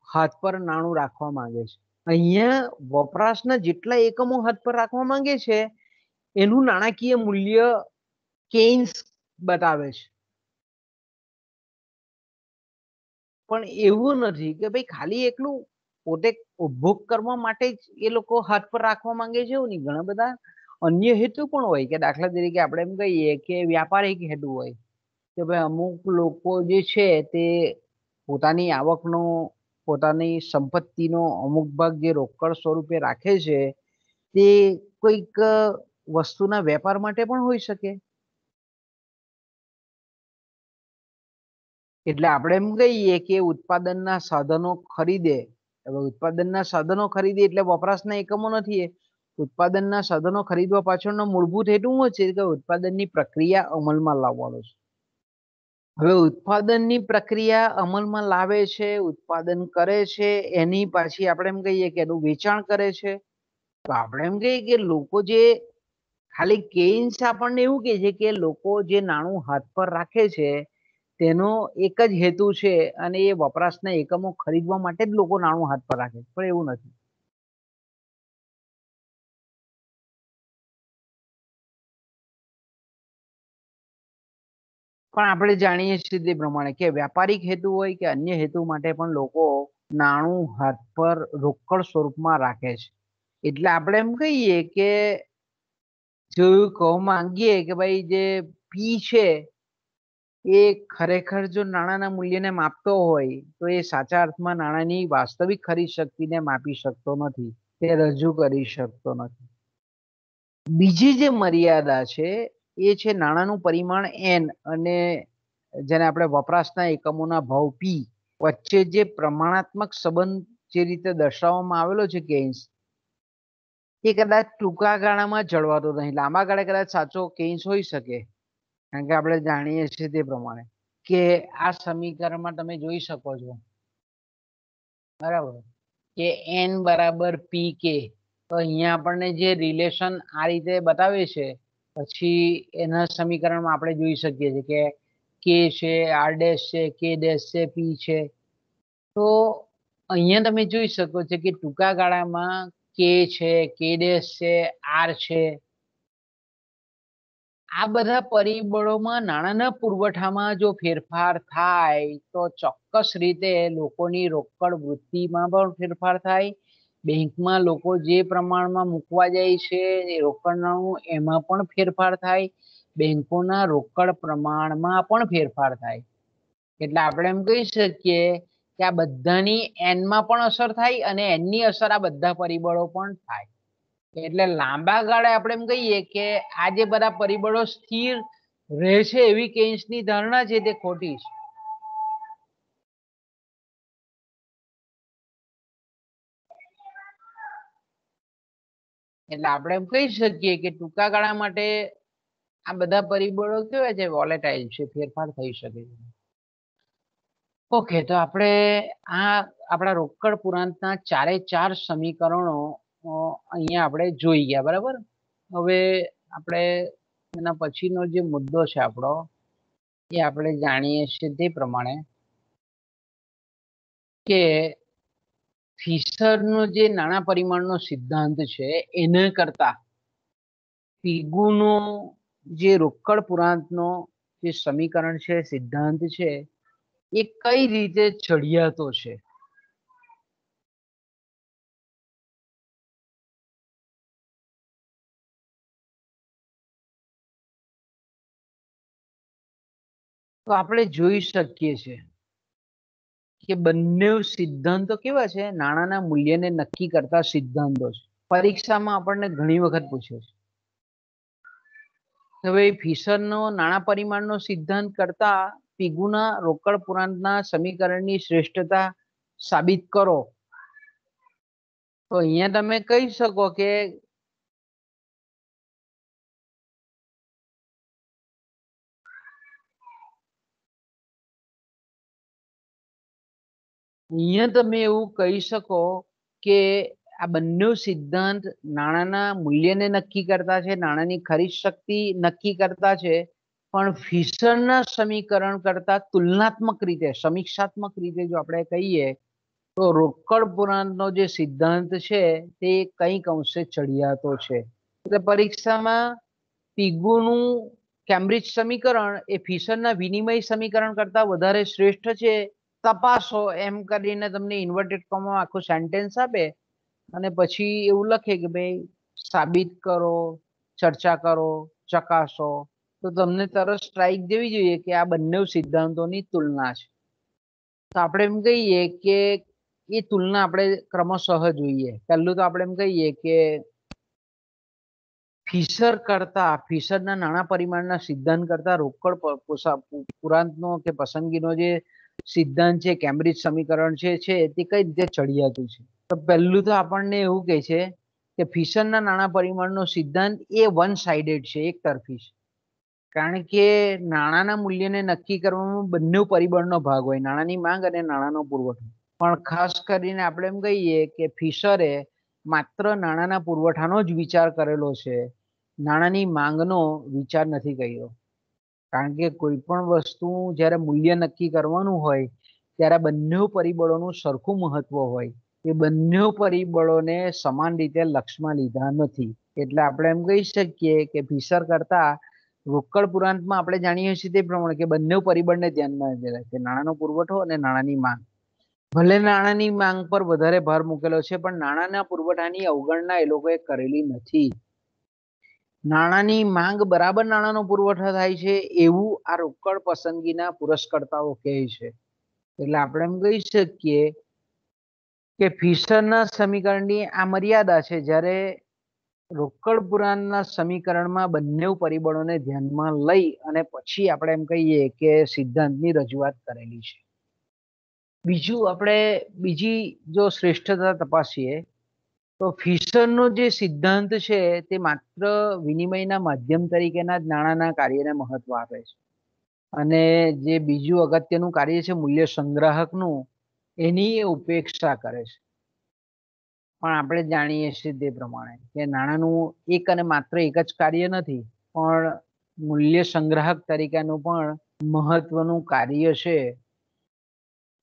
હાથ પર નાણું રાખવા માંગે છે. અહીંયા વપરાશના જેટલા એકમો હાથ પર રાખવા માંગે છે એનું નાણાકીય મૂલ્ય કેન્સ બતાવે છે. પણ એવું નથી કે ભાઈ ખાલી એકલું પોતે ઉપભોગ કરવા માટે જ એ લોકો હાથ પર રાખવા માંગે છે, એવું નહીં. ઘણા બધા અન્ય હેતુ પણ હોય કે દાખલા તરીકે આપણે એમ કહીએ કે વ્યાપારિક હેતુ હોય કે ભાઈ અમુક લોકો જે છે તે પોતાની આવકનો, પોતાની સંપત્તિનો અમુક ભાગ જે રોકડ સ્વરૂપે રાખે છે તે કોઈક વસ્તુના વેપાર માટે પણ હોઈ શકે. એટલે આપણે એમ કહીએ કે ઉત્પાદનના સાધનો ખરીદે. હવે ઉત્પાદનના સાધનો ખરીદે એટલે વપરાશના એકમો નથી. ઉત્પાદનના સાધનો ખરીદવા પાછળનો મૂળભૂત હેતુ શું છે કે ઉત્પાદનની પ્રક્રિયા અમલમાં લાવવાનો છે. હવે ઉત્પાદનની પ્રક્રિયા અમલમાં લાવે છે, ઉત્પાદન કરે છે, એની પાછી આપણે એમ કહીએ કે એનું વેચાણ કરે છે. તો આપણે એમ કહીએ કે લોકો જે ખાલી કેન્સ આપણને એવું કહે છે કે લોકો જે નાણું હાથ પર રાખે છે તેનો એક જ હેતુ છે અને એ વપરાશના એકમો ખરીદવા માટે જ લોકો નાણું હાથ પર રાખે, પણ એવું નથી. પણ આપણે જાણીએ છીએ તે પ્રમાણે કે વ્યાપારિક હેતુ હોય કે અન્ય હેતુ માટે પણ લોકો નાણું હાથ પર રોકડ સ્વરૂપમાં રાખે છે. એટલે આપણે એમ કહીએ કે જો કહો માંગીએ કે ભાઈ જે પી છે એ ખરેખર જો નાણાંના મૂલ્યને માપતો હોય તો એ સાચા અર્થમાં નાણાંની વાસ્તવિક ખરીદ શક્તિને માપી શકતો નથી, તે રજૂ કરી શકતો નથી. બીજી જે મર્યાદા છે એ છે નાણાંનું પરિમાણ એન અને જેને આપણે વપરાશના એકમોના ભાવ પી વચ્ચે જે પ્રમાણાત્મક સંબંધ જે રીતે દર્શાવવામાં આવેલો છે કેન્સ, એ કદાચ ટૂંકા ગાળામાં જળવાતો નહીં, લાંબા ગાળે કદાચ સાચો કેન્સ હોઈ શકે. કારણ કે આપણે જાણીએ છીએ તે પ્રમાણે કે આ સમીકરણમાં તમે જોઈ શકો છો, બરાબર, કે એન બરાબર પી કે. તો અહીંયા આપણને જે રિલેશન આ રીતે બતાવે છે, પછી એના સમીકરણમાં આપણે જોઈ શકીએ છીએ કે કે છે, આર ડેશ છે, કે ડેશ છે, પી છે. તો અહીંયા તમે જોઈ શકો છો કે ટૂંકા ગાળામાં કે છે, કે ડેશ છે, આર છે. આ બધા પરિબળોમાં નાણાંના પુરવઠામાં જો ફેરફાર થાય તો ચોક્કસ રીતે લોકોની રોકડ વૃત્તિમાં પણ ફેરફાર થાય. બેંકમાં લોકો જે પ્રમાણમાં મૂકવા જાય છે એ રોકડનું એમાં પણ ફેરફાર થાય. બેંકોના રોકડ પ્રમાણમાં પણ ફેરફાર થાય. એટલે આપણે એમ કહી શકીએ કે આ બધાની એનમાં પણ અસર થાય અને એનની અસર આ બધા પરિબળો પણ થાય. એટલે લાંબા ગાળે આપણે એમ કહીએ કે આ જે બધા પરિબળો સ્થિર રહે છે એવી કેન્સની ધારણા છે તે ખોટી છે. એટલે આપણે એમ કહી શકીએ કે ટૂંકા ગાળા માટે આ બધા પરિબળો કેવા છે, વોલેટાઇલ છે, ફેરફાર થઈ શકે છે. ઓકે, તો આપણે આ આપણા રોકડ પુરાંતના 4 સમીકરણો અહીંયા આપણે જોઈ ગયા, બરાબર. હવે આપણે એના પછીનો જે મુદ્દો છે આપણો, એ આપણે જાણીએ છીએ તે પ્રમાણે કે ફિશરનો જે નાણાં પરિમાણનો સિદ્ધાંત છે એને કરતા પીગુનો જે રોકડ પુરાંતનો જે સમીકરણ છે, સિદ્ધાંત છે, એ કઈ રીતે ચડિયાતો છે. તો આપણે જોઈ શકીએ છીએ કે બંને સિદ્ધાંતો કેવા છે, નાણાંના મૂલ્યને નક્કી કરતા સિદ્ધાંતો છે. પરીક્ષામાં આપણને ઘણી વખત પૂછે છે હવે ફિશરનો નાણાં પરિમાણનો સિદ્ધાંત કરતા પીગુના રોકડ પુરાંતના સમીકરણની શ્રેષ્ઠતા સાબિત કરો. તો અહીંયા તમે કહી શકો કે અહીંયા તમે એવું કહી શકો કે આ બંને સિદ્ધાંત નાણાંના મૂલ્યને નક્કી કરતા છે, નાણાંની ખરીદ શક્તિ નક્કી કરતા છે, પણ ફિશરના સમીકરણ કરતા તુલનાત્મક રીતે, સમીક્ષાત્મક રીતે જો આપણે કહીએ તો રોકડ પુરાણનો જે સિદ્ધાંત છે તે કંઈક અંશે ચડિયાતો છે. એટલે પરીક્ષામાં પીગુનું કેમ્બ્રિજ સમીકરણ એ ફિશરના વિનિમય સમીકરણ કરતા વધારે શ્રેષ્ઠ છે, તપાસો એમ કરીને તમને ઇન્વર્ટેડ કોમા આખું સેન્ટેન્સ આપે અને પછી એવું લખે કે ભાઈ સાબિત કરો, ચર્ચા કરો, ચકાસો, તો તમને તરત સ્ટ્રાઇક જેવી જોઈએ કે આ બંને સિદ્ધાંતોની તુલના છે. તો આપણે એમ કહીએ કે એ તુલના આપણે ક્રમશઃ જોઈએ. પહેલું તો આપણે એમ કહીએ કે ફિશરના નાણાં પરિમાણના સિદ્ધાંત કરતા રોકડ પુરાંતનો કે પસંદગીનો જે સિદ્ધાંત છે, કેમ્બ્રિજ સમીકરણ છે તે કઈ રીતે ચડિયાતું છે. તો પહેલું તો આપણને એવું કહે છે કે ફિશરના નાણાં પરિમાણનો સિદ્ધાંત એ વન સાઇડેડ છે, એક તરફી છે. કારણ કે નાણાંના મૂલ્યને નક્કી કરવામાં બંને પરિબળનો ભાગ હોય, નાણાંની માંગ અને નાણાંનો પુરવઠો. પણ ખાસ કરીને આપણે એમ કહીએ કે ફિશરે માત્ર નાણાંના પુરવઠાનો જ વિચાર કરેલો છે, નાણાંની માંગનો વિચાર નથી કર્યો. કારણ કે કોઈ પણ વસ્તુ જ્યારે મૂલ્ય નક્કી કરવાનું હોય ત્યારે બંને પરિબળોનું સરખું મહત્વ હોય, એ બંને પરિબળોને સમાન રીતે લક્ષમાં લીધા નથી. એટલે આપણે એમ કહી શકીએ કે ફિશર કરતા રોકડ પુરાંતમાં આપણે જાણીએ છીએ તે પ્રમાણે કે બંને પરિબળને ધ્યાનમાં લીધેલા છે, નાણાંનો પુરવઠો અને નાણાંની માંગ. ભલે નાણાંની માંગ પર વધારે ભાર મૂકેલો છે, પણ નાણાંના પુરવઠાની અવગણના એ લોકોએ કરેલી નથી. નાણાંની માંગ બરાબર નાણાંનો પુરવઠો થાય છે એવું આ રોકડ પસંદગીના પુરસ્કર્તાઓ કહે છે. એટલે આપણે એમ કહી શકીએ કે ફિશરના સમીકરણની આ મર્યાદા છે, જ્યારે રોકડ પુરાણના સમીકરણમાં બંને પરિબળોને ધ્યાનમાં લઈ અને પછી આપણે એમ કહીએ કે સિદ્ધાંતની રજૂઆત કરેલી છે. બીજું આપણે બીજી જો શ્રેષ્ઠતા તપાસીએ તો ફિશરનો જે સિદ્ધાંત છે તે માત્ર વિનિમયના માધ્યમ તરીકેના જ નાણાંના કાર્યને મહત્વ આપે છે, અને જે બીજું અગત્યનું કાર્ય છે મૂલ્ય સંગ્રાહકનું, એની ઉપેક્ષા કરે છે. પણ આપણે જાણીએ છીએ તે પ્રમાણે કે નાણાંનું એક અને માત્ર એક જ કાર્ય નથી, પણ મૂલ્ય સંગ્રાહક તરીકેનું પણ મહત્વનું કાર્ય છે.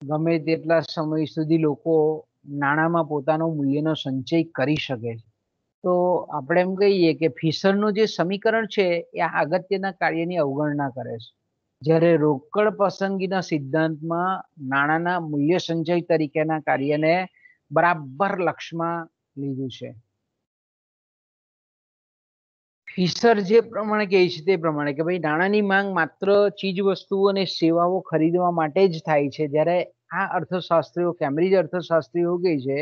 ગમે તેટલા સમય સુધી લોકો નાણાંમાં પોતાનો મૂલ્યનો સંચય કરી શકે છે. તો આપણે એમ કહીએ કે ફિશરનું જે સમીકરણ છે એ આ અગત્યના કાર્યની અવગણના કરે છે, જ્યારે રોકડ પસંદગીના સિદ્ધાંતમાં નાણાંના મૂલ્ય સંચય તરીકેના કાર્યને બરાબર લક્ષમાં લીધું છે. ફિશર જે પ્રમાણે કહે છે તે પ્રમાણે કે ભાઈ નાણાંની માંગ માત્ર ચીજ વસ્તુઓ અને સેવાઓ ખરીદવા માટે જ થાય છે, જ્યારે આ અર્થશાસ્ત્રીઓ, કેમ્બ્રિજ અર્થશાસ્ત્રીઓ કહે છે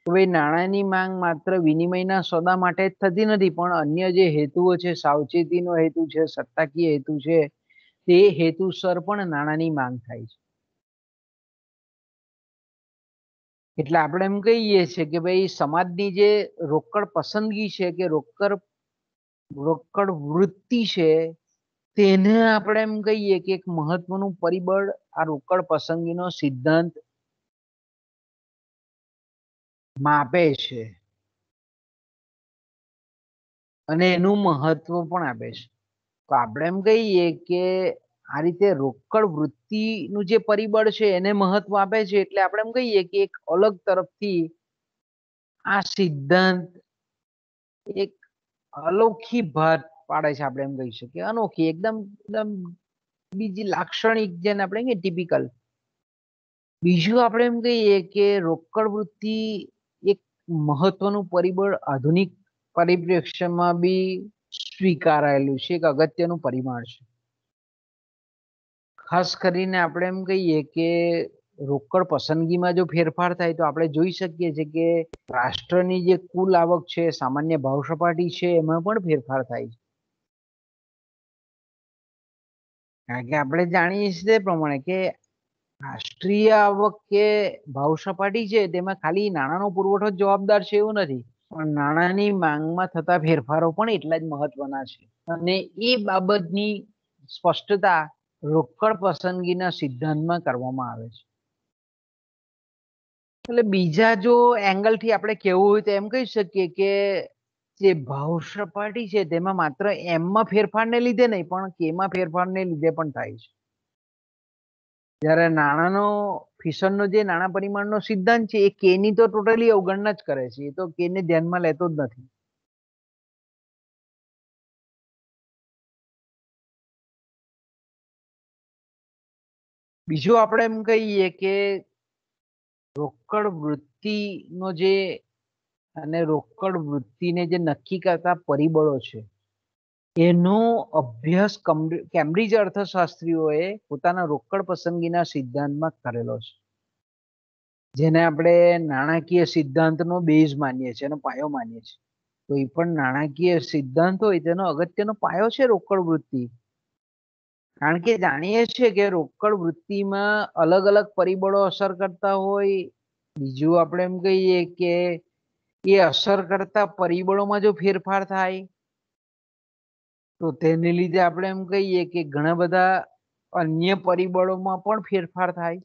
કે ભાઈ નાણાંની માંગ માત્ર વિનિમયના સોદા માટે જ થતી નથી, પણ અન્ય જે હેતુઓ છે, સાવચેતીનો હેતુ છે, સત્તાકીય હેતુ છે, તે હેતુસર પણ નાણાંની માંગ થાય છે. એટલે આપણે એમ કહીએ છીએ કે ભાઈ સમાજની જે રોકડ પસંદગી છે કે રોકડ વૃત્તિ છે, તેને આપણે એમ કહીએ કે એક મહત્વનું પરિબળ આ રોકડ પસંદગીનો સિદ્ધાંત માપે છે અને એનું મહત્વ પણ આપે છે. તો આપણે એમ કહીએ કે આ રીતે રોકડ વૃત્તિનું જે પરિબળ છે એને મહત્વ આપે છે. એટલે આપણે એમ કહીએ કે એક અલગ તરફથી આ સિદ્ધાંત એક અનોખી ભાત પાડે છે. આપણે એમ કહી શકીએ અનોખી, એકદમ એકદમ બીજી લાક્ષણિક, જેને આપણે ટિપિકલ. બીજું આપણે એમ કહીએ કે રોકડ વૃત્તિ એક મહત્વનું પરિબળ આધુનિક પરિપ્રેક્ષ્યમાં બી સ્વીકારાયેલું છે, એક અગત્યનું પરિમાણ છે. ખાસ કરીને આપણે એમ કહીએ કે રોકડ પસંદગીમાં જો ફેરફાર થાય તો આપણે જોઈ શકીએ છીએ કે રાષ્ટ્રની જે કુલ આવક છે, સામાન્ય ભાવ સપાટી છે, એમાં પણ ફેરફાર થાય છે. કારણ કે આપણે જાણીએ છીએ તે પ્રમાણે કે રાષ્ટ્રીય આવક કે ભાવ સપાટી છે તેમાં ખાલી નાણાંનો પુરવઠો જ જવાબદાર છે એવું નથી, પણ નાણાંની માંગમાં થતા ફેરફારો પણ એટલા જ મહત્વના છે. અને એ બાબતની સ્પષ્ટતા રોકડ પસંદગીના સિદ્ધાંતમાં કરવામાં આવે છે. એટલે બીજા જો એંગલ થી આપણે કેવું હોય તો એમ કહી શકીએ કે જે ભાવ સપાટી છે તેમાં માત્ર એમમાં ફેરફારને લીધે નહીં પણ કેમાં ફેરફારને લીધે પણ થાય છે. જ્યારે નાણાંનો ફિશનનો જે નાણાં પરિમાણનો સિદ્ધાંત છે એ કે ની તો ટોટલી અવગણના જ કરે છે, એ તો કે ને ધ્યાનમાં લેતો જ નથી. બીજું આપણે એમ કહીએ કે રોકડ વૃત્તિનો જે અને રોકડ વૃત્તિને જે નક્કી કરતા પરિબળો છે એનો અભ્યાસ કેમ્બ્રિજ અર્થશાસ્ત્રીઓએ પોતાના રોકડ પસંદગીના સિદ્ધાંતમાં કરેલો છે, જેને આપણે નાણાકીય સિદ્ધાંતનો બેઝ માનીએ છીએ, એનો પાયો માનીએ છીએ. કોઈ પણ નાણાકીય સિદ્ધાંત હોય તેનો અગત્યનો પાયો છે રોકડ વૃત્તિ. કારણ કે જાણીએ છીએ કે રોકડ વૃત્તિમાં અલગ અલગ પરિબળો અસર કરતા હોય. બીજું આપણે એમ કહીએ કે એ અસર કરતા પરિબળોમાં જો ફેરફાર થાય તો તેને લીધે આપણે એમ કહીએ કે ઘણા બધા અન્ય પરિબળોમાં પણ ફેરફાર થાય.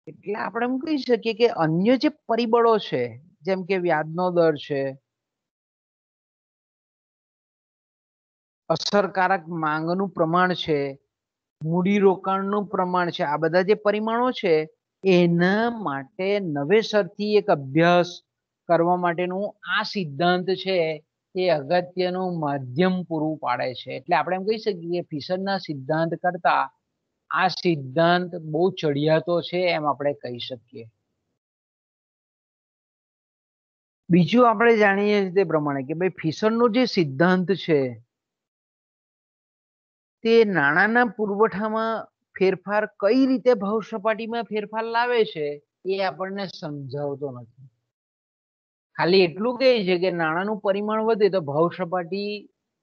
એટલે આપણે એમ કહી શકીએ કે અન્ય જે પરિબળો છે જેમ કે વ્યાજનો દર છે, અસરકારક માંગનું પ્રમાણ છે, મૂડીરોકાણનું પ્રમાણ છે, આ બધા જે પરિમાણો છે એના માટે નવેસરથી એક અભ્યાસ કરવા માટેનું આ સિદ્ધાંત છે એ અગત્યનું માધ્યમ પૂરું પાડે છે. એટલે આપણે એમ કહી શકીએ કે ફિશરના સિદ્ધાંત કરતા આ સિદ્ધાંત બહુ ચડિયાતો છે એમ આપણે કહી શકીએ. બીજું આપણે જાણીએ તે પ્રમાણે કે ભાઈ ફિશરનો જે સિદ્ધાંત છે તે નાણાંના પુરવઠામાં ફેરફાર કઈ રીતે ભાવ સપાટીમાં ફેરફાર લાવે છે એ આપણને સમજાવતો નથી. ખાલી એટલું કહે છે કે નાણાંનું પરિમાણ વધે તો ભાવ સપાટી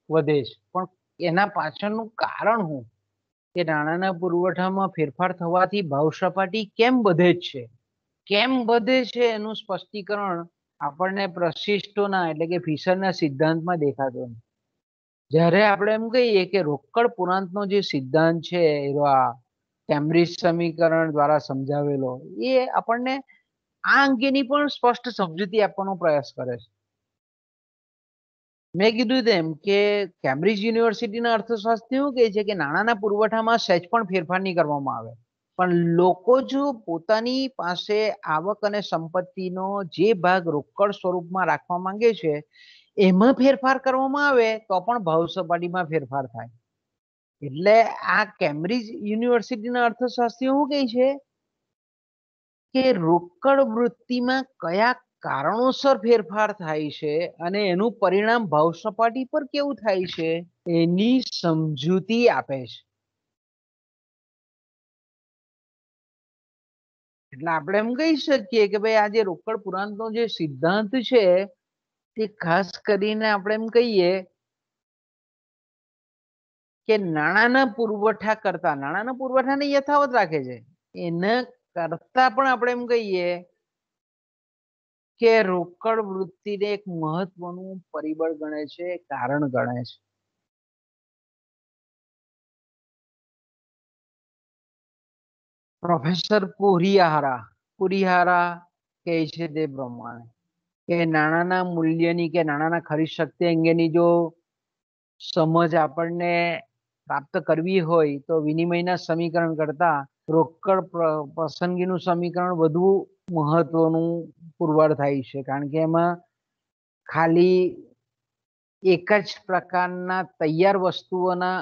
વધે છે, પણ એના પાછળનું કારણ શું કે નાણાંના પુરવઠામાં ફેરફાર થવાથી ભાવ સપાટી કેમ વધે છે, કેમ વધે છે એનું સ્પષ્ટીકરણ આપણને પ્રશિષ્ટોના એટલે કે ફિશરના સિદ્ધાંતમાં દેખાતો નથી. જ્યારે આપણે એમ કહીએ કે રોકડ પૂરાંતનો જે સિદ્ધાંત છે આ કેમ્બ્રિજ સમીકરણ દ્વારા સમજાવેલો એ આપણને આ અંગેની પણ સ્પષ્ટ સમજૂતી આપવાનો પ્રયાસ કરે છે. મેં કીધું તેમ કે કેમ્બ્રિજ યુનિવર્સિટીના અર્થશાસ્ત્રી શું કહે છે કે નાણાંના પુરવઠામાં સહેજ પણ ફેરફાર નહીં કરવામાં આવે, પણ લોકો જો પોતાની પાસે આવક અને સંપત્તિનો જે ભાગ રોકડ સ્વરૂપમાં રાખવા માંગે છે એમાં ફેરફાર કરવામાં આવે તો પણ ભાવ સપાટીમાં ફેરફાર થાય. એટલે આ કેમ્બ્રિજ યુનિવર્સિટીના અર્થશાસ્ત્રીઓ શું કહે છે કે રોકડ વૃત્તિમાં કયા કારણોસર ફેરફાર થાય છે અને એનું પરિણામ ભાવ સપાટી પર કેવું થાય છે એની સમજૂતી આપે છે. એટલે આપણે એમ કહી શકીએ કે ભાઈ આ જે રોકડ પૂરાંતનો જે સિદ્ધાંત છે તે ખાસ કરીને આપણે એમ કહીએ કે નાણાંના પુરવઠાને યથાવત રાખે છે, એના કરતા પણ આપણે એમ કહીએ કે રોકડ વૃત્તિને એક મહત્વનું પરિબળ ગણે છે, કારણ ગણે છે. પ્રોફેસર પુરીહારા કહે છે તે પ્રમાણે કે નાણાંના મૂલ્યની કે નાણાંના ખરીદ શક્તિ અંગેની જો સમજ આપણને પ્રાપ્ત કરવી હોય તો વિનિમયના સમીકરણ કરતા રોકડ પસંદગીનું સમીકરણ વધુ મહત્વનું પુરવાર થાય છે. કારણ કે એમાં ખાલી એક જ પ્રકારના તૈયાર વસ્તુઓના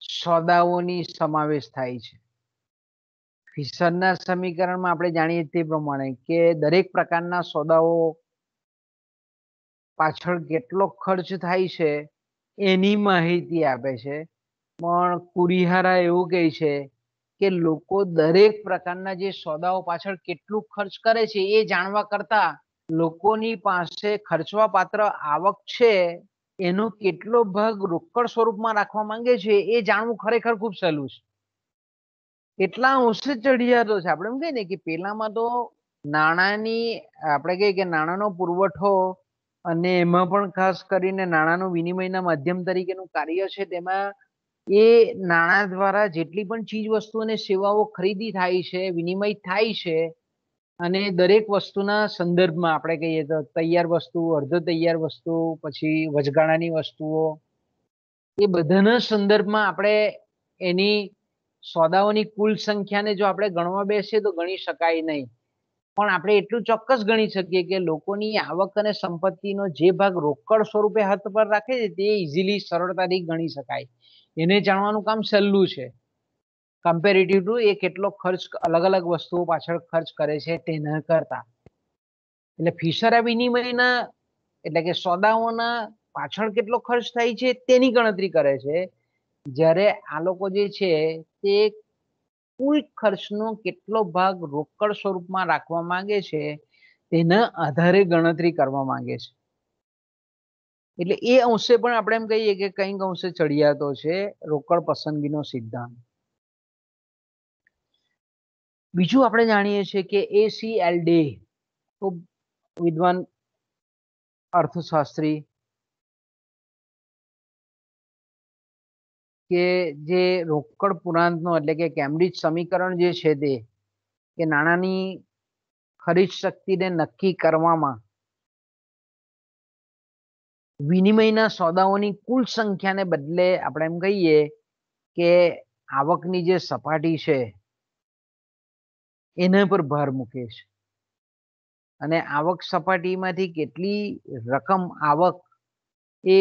સોદાઓની સમાવેશ થાય છે. ફિશરના સમીકરણમાં આપણે જાણીએ તે પ્રમાણે કે દરેક પ્રકારના સોદાઓ પાછળ કેટલો ખર્ચ થાય છે એની માહિતી આપે છે, પણ કુરિહારા એવું કહે છે કે લોકો દરેક પ્રકારના જે સોદાઓ પાછળ કેટલું ખર્ચ કરે છે એ જાણવા કરતા લોકોની પાસે ખર્ચવા પાત્ર આવક છે એનો કેટલો ભાગ રોકડ સ્વરૂપમાં રાખવા માંગે છે એ જાણવું ખરેખર ખૂબ સહેલું છે. એટલા અંશે ચડિયાતો છે. આપણે એમ કહીએ ને કે પેલામાં તો નાણાંની આપણે કહીએ કે નાણાંનો પુરવઠો અને એમાં પણ ખાસ કરીને નાણાંનું વિનિમયના માધ્યમ તરીકેનું કાર્ય છે, તેમાં એ નાણાં દ્વારા જેટલી પણ ચીજ વસ્તુ અને સેવાઓ ખરીદી થાય છે, વિનિમય થાય છે, અને દરેક વસ્તુના સંદર્ભમાં આપણે કહીએ તો તૈયાર વસ્તુ, અર્ધ તૈયાર વસ્તુ, પછી વચગાળાની વસ્તુઓ, એ બધાના સંદર્ભમાં આપણે એની સોદાઓની કુલ સંખ્યાને જો આપણે ગણવા બેસીએ તો ગણી શકાય નહીં. પણ આપણે એટલું ચોક્કસ ગણી શકીએ કે લોકોની આવક અને સંપત્તિનો જે ભાગ રોકડ સ્વરૂપે હાથ પર રાખે છે તે ઇઝીલી સરળતાથી ગણી શકાય. એને જાણવાનું કામ સહેલું છે કમ્પેરેટિવ ટુ એ કેટલો ખર્ચ અલગ અલગ વસ્તુઓ પાછળ ખર્ચ કરે છે તેના કરતા. એટલે ફિશર વિનિમયના એટલે કે સોદાઓના પાછળ કેટલો ખર્ચ થાય છે તેની ગણતરી કરે છે, જ્યારે આ લોકો જે છે તે કુલ ખર્ચનો કેટલો ભાગ રોકડ સ્વરૂપમાં રાખવા માંગે છે તેના આધારે ગણતરી કરવા માંગે છે. એટલે એ અંશે પણ આપણે એમ કહીએ કે કંઈક અંશે ચડિયાતો છે રોકડ પસંદગીનો સિદ્ધાંત. બીજું આપણે જાણીએ છીએ કે ACL ડે, ખૂબ વિદ્વાન અર્થશાસ્ત્રી કે જે રોકડ પૂર્ણાંકનો એટલે કે કેમ્બ્રિજ સમીકરણ જે છે તે કે નાણાંની ખરીદ શક્તિને નક્કી કરવામાં વિનિમયના સોદાઓની કુલ સંખ્યાને બદલે આપણે એમ કહીએ કે આવકની જે સપાટી છે એના પર ભાર મૂકે છે, અને આવક સપાટીમાંથી કેટલી રકમ આવક એ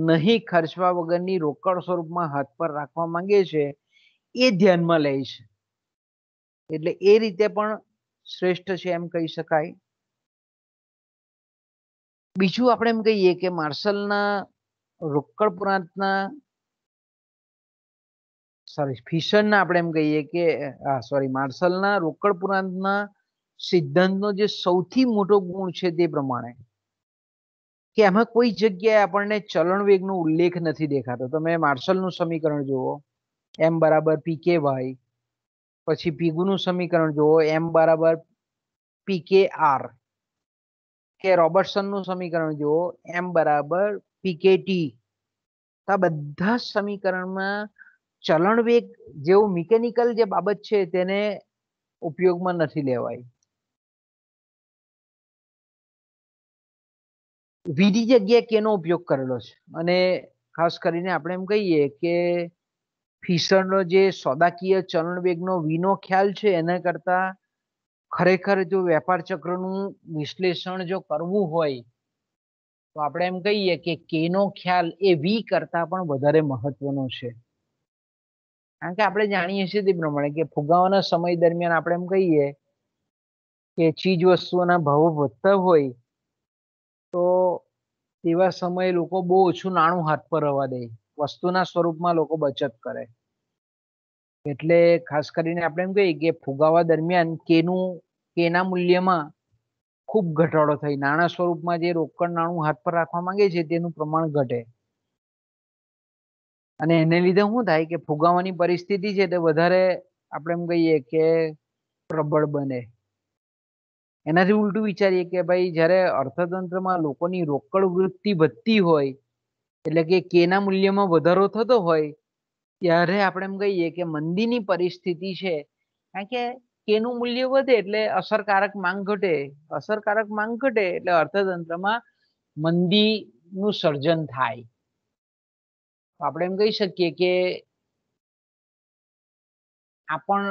નહીં ખર્ચવા વગરની રોકડ સ્વરૂપમાં હાથ પર રાખવા માંગે છે એ ધ્યાનમાં લે છે. એટલે એ રીતે પણ શ્રેષ્ઠ છે એમ કહી શકાય. બીજું આપણે એમ કહીએ કે માર્શલના રોકડ પૂર્ણાંકના ફિશરના આપણે એમ કહીએ કે માર્શલના રોકડ પૂર્ણાંકના સિદ્ધાંતનો જે સૌથી મોટો ગુણ છે તે પ્રમાણે કે એમાં કોઈ જગ્યાએ આપણને ચલણ વેગનો ઉલ્લેખ નથી દેખાતો. તમે માર્શલનું સમીકરણ જુઓ, M બરાબર PKY, પછી પીગુનું સમીકરણ જુઓ M બરાબર PKR, કે રોબર્ટસનનું સમીકરણ જુઓ M બરાબર PKT. આ બધા સમીકરણમાં ચલણ વેગ જેવું મિકેનિકલ જે બાબત છે તેને ઉપયોગમાં નથી લેવાય. બીજી જગ્યાએ કેનો ઉપયોગ કરેલો છે, અને ખાસ કરીને આપણે એમ કહીએ કે ફિશરનો જે સોદાકીય ચલણ વેગનો વીનો ખ્યાલ છે એના કરતા ખરેખર જો વેપાર ચક્રનું વિશ્લેષણ જો કરવું હોય તો આપણે એમ કહીએ કે કેનો ખ્યાલ એ વી કરતા પણ વધારે મહત્વનો છે. કારણ કે આપણે જાણીએ છીએ તે પ્રમાણે કે ફુગાવાના સમય દરમિયાન આપણે એમ કહીએ કે ચીજ વસ્તુઓના ભાવો વધતા હોય તો તેવા સમયે લોકો બહુ ઓછું નાણું હાથ પર રહેવા દે, વસ્તુના સ્વરૂપમાં લોકો બચત કરે. એટલે ખાસ કરીને આપણે એમ કહીએ કે ફુગાવા દરમિયાન કેના મૂલ્યમાં ખૂબ ઘટાડો થઈ, નાણાં સ્વરૂપમાં જે રોકડ નાણું હાથ પર રાખવા માંગે છે તેનું પ્રમાણ ઘટે, અને એને લીધે શું થાય કે ફુગાવાની પરિસ્થિતિ છે તે વધારે આપણે એમ કહીએ કે પ્રબળ બને. એનાથી ઉલટું વિચારીએ કે ભાઈ જ્યારે અર્થતંત્રમાં લોકોની રોકડ વૃત્તિ વધતી હોય એટલે કે કેના મૂલ્યમાં વધારો થતો હોય ત્યારે આપણે એમ કહીએ કે મંદીની પરિસ્થિતિ છે, કારણ કે કેનું મૂલ્ય વધે એટલે અસરકારક માંગ ઘટે, અસરકારક માંગ ઘટે એટલે અર્થતંત્રમાં મંદીનું સર્જન થાય. આપણે એમ કહી શકીએ કે આપણ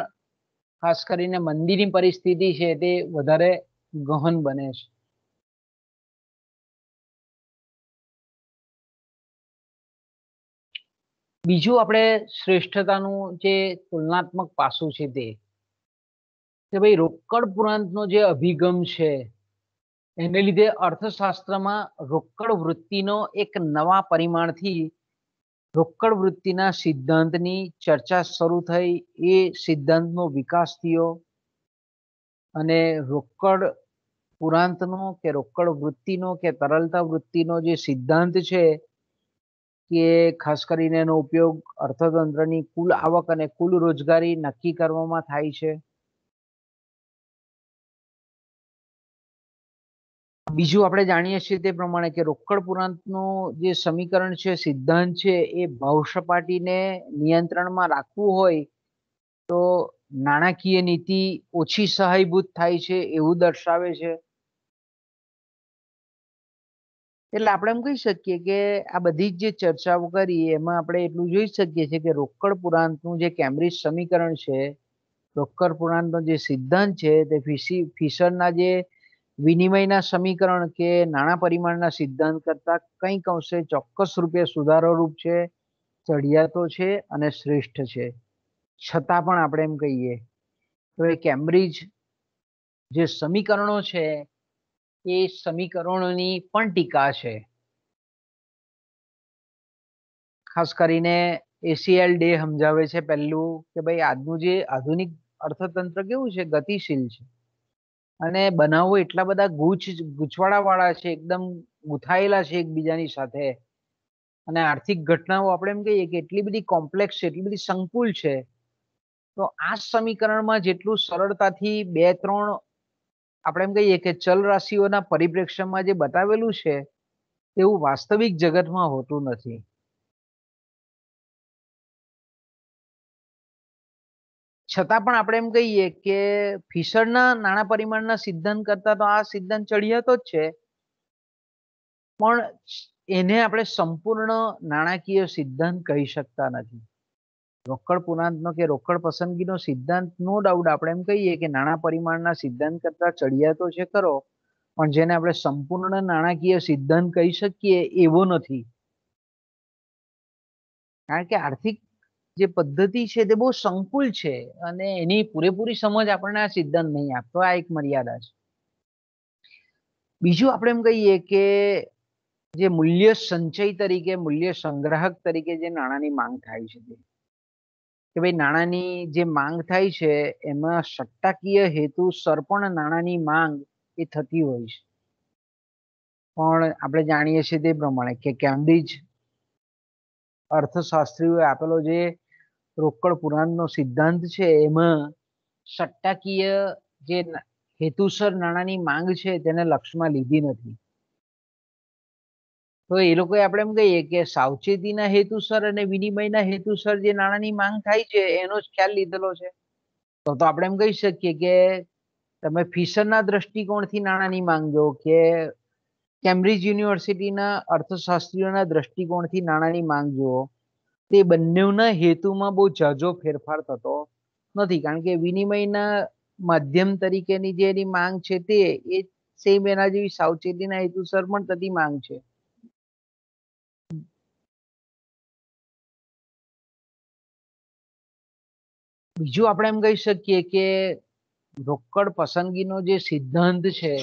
ખાસ કરીને મંદીની પરિસ્થિતિ છે તે વધારે ગહન બને છે. બીજું આપણે શ્રેષ્ઠતાનું જે તુલનાત્મક પાસું છે તે કે ભાઈ રોકડ પૂર્ણાંકનો જે અભિગમ છે એને લીધે અર્થશાસ્ત્રમાં રોકડ વૃત્તિનો એક નવા પરિમાણથી રોકડ વૃત્તિના સિદ્ધાંતની ચર્ચા શરૂ થઈ, એ સિદ્ધાંતનો વિકાસ થયો, અને રોકડ પૂર્ણાંકનો કે રોકડ વૃત્તિનો કે તરલતા વૃત્તિનો જે સિદ્ધાંત છે કે ખાસ કરીને એનો ઉપયોગ અર્થતંત્રની કુલ આવક અને કુલ રોજગારી નક્કી કરવામાં થાય છે. બીજું આપણે જાણીએ છીએ તે પ્રમાણે કે રોકડ પૂરાંતનું જે સમીકરણ છે, સિદ્ધાંત છે, એ ભાવ સપાટીને નિયંત્રણમાં રાખવું હોય તો નાણાકીય નીતિ ઓછી સહાયભૂત થાય છે એવું દર્શાવે છે. એટલે આપણે એમ કહી શકીએ કે આ બધી જ જે ચર્ચાઓ કરી એમાં આપણે એટલું જોઈ શકીએ છીએ કે રોકડ પૂરાંતનું જે કેમ્બ્રિજ સમીકરણ છે, રોકડ પૂરાંતનો જે સિદ્ધાંત છે, તે ફિશરના જે વિનિમયના સમીકરણ કે નાણાં પરિમાણના સિદ્ધાંત કરતા કંઈક અંશે ચોક્કસ રૂપે સુધારો રૂપ છે, ચડિયાતો છે અને શ્રેષ્ઠ છે. છતાં પણ આપણે એમ કહીએ તો એ કેમ્બ્રિજ જે સમીકરણો છે એ સમીકરણોની પણ ટીકા છે. ખાસ કરીને એસીએલ ડે સમજાવે છે પહેલું કે ભાઈ આજનું જે આધુનિક અર્થતંત્ર કેવું છે, ગતિશીલ છે અને બનાવો એટલા બધા ગૂંચવાડા વાળા છે, એકદમ ગૂંથાયેલા છે એકબીજાની સાથે, અને આર્થિક ઘટનાઓ આપણે એમ કહીએ કે એટલી બધી કોમ્પ્લેક્સ છે, એટલી બધી સંકુલ છે. તો આ સમીકરણમાં જેટલું સરળતાથી બે ત્રણ આપણે એમ કહીએ કે ચલ રાશિઓના પરિપ્રેક્ષ્યમાં જે બતાવેલું છે એવું વાસ્તવિક જગતમાં હોતું નથી. છતાં પણ આપણે એમ કહીએ કે ફિશરના નાણાં પરિમાણના સિદ્ધાંત કરતા તો આ સિદ્ધાંત ચડિયાતો જ છે, પણ એને આપણે સંપૂર્ણ નાણાકીય સિદ્ધાંત કહી શકતા નથી. રોકડ પૂર્ણાંકનો કે રોકડ પસંદગીનો સિદ્ધાંત નો ડાઉટ આપણે એમ કહીએ કે નાણાં પરિમાણના સિદ્ધાંત કરતા ચડિયાતો છે ખરો, પણ જેને આપણે સંપૂર્ણ નાણાકીય સિદ્ધાંત કહી શકીએ એવો નથી. કારણ કે આર્થિક જે પદ્ધતિ છે તે બહુ સંકુલ છે અને એની પૂરેપૂરી સમજ આપણને આ સિદ્ધાંત નહીં આપતો. આ એક મર્યાદા છે. બીજું આપણે એમ કહીએ કે જે મૂલ્ય સંચય તરીકે, મૂલ્ય સંગ્રાહક તરીકે જે નાણાંની માંગ થાય છે, કે ભાઈ નાણાંની જે માંગ થાય છે એમાં સટ્ટાકીય હેતુસર પણ નાણાંની માંગ એ થતી હોય છે. પણ આપણે જાણીએ છીએ તે પ્રમાણે કે કેમ્બ્રિજ અર્થશાસ્ત્રીઓએ આપેલો જે રોકડ પૂરાંકનો સિદ્ધાંત છે એમાં સટ્ટાકીય જે હેતુસર નાણાંની માંગ છે તેને લક્ષમાં લીધી નથી. તો એ લોકોએ આપણે એમ કહીએ કે સાવચેતીના હેતુસર અને વિનિમયના હેતુસર જે નાણાંની માંગ થાય છે એનો જ ખ્યાલ લીધેલો છે. તો આપણે એમ કહી શકીએ કે તમે ફિશરના દ્રષ્ટિકોણથી નાણાંની માંગ જો કે કેમ્બ્રિજ યુનિવર્સિટીના અર્થશાસ્ત્રીઓના દ્રષ્ટિકોણથી નાણાંની માંગ જુઓ, તે બંનેના હેતુમાં બહુ ઝાઝો ફેરફાર થતો નથી. કારણ કે વિનિમયના માધ્યમ તરીકેની જે એની માંગ છે તે એ સેમ એના જેવી સાવચેતીના હેતુસર પણ થતી માંગ છે. બીજું આપણે એમ કહી શકીએ કે રોકડ પસંદગીનો જે સિદ્ધાંત છે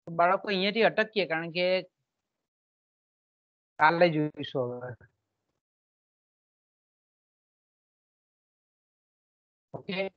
બાળકો અહીંયાથી અટકીએ કારણ કે કાલે જોઈશું હવે. ઓકે.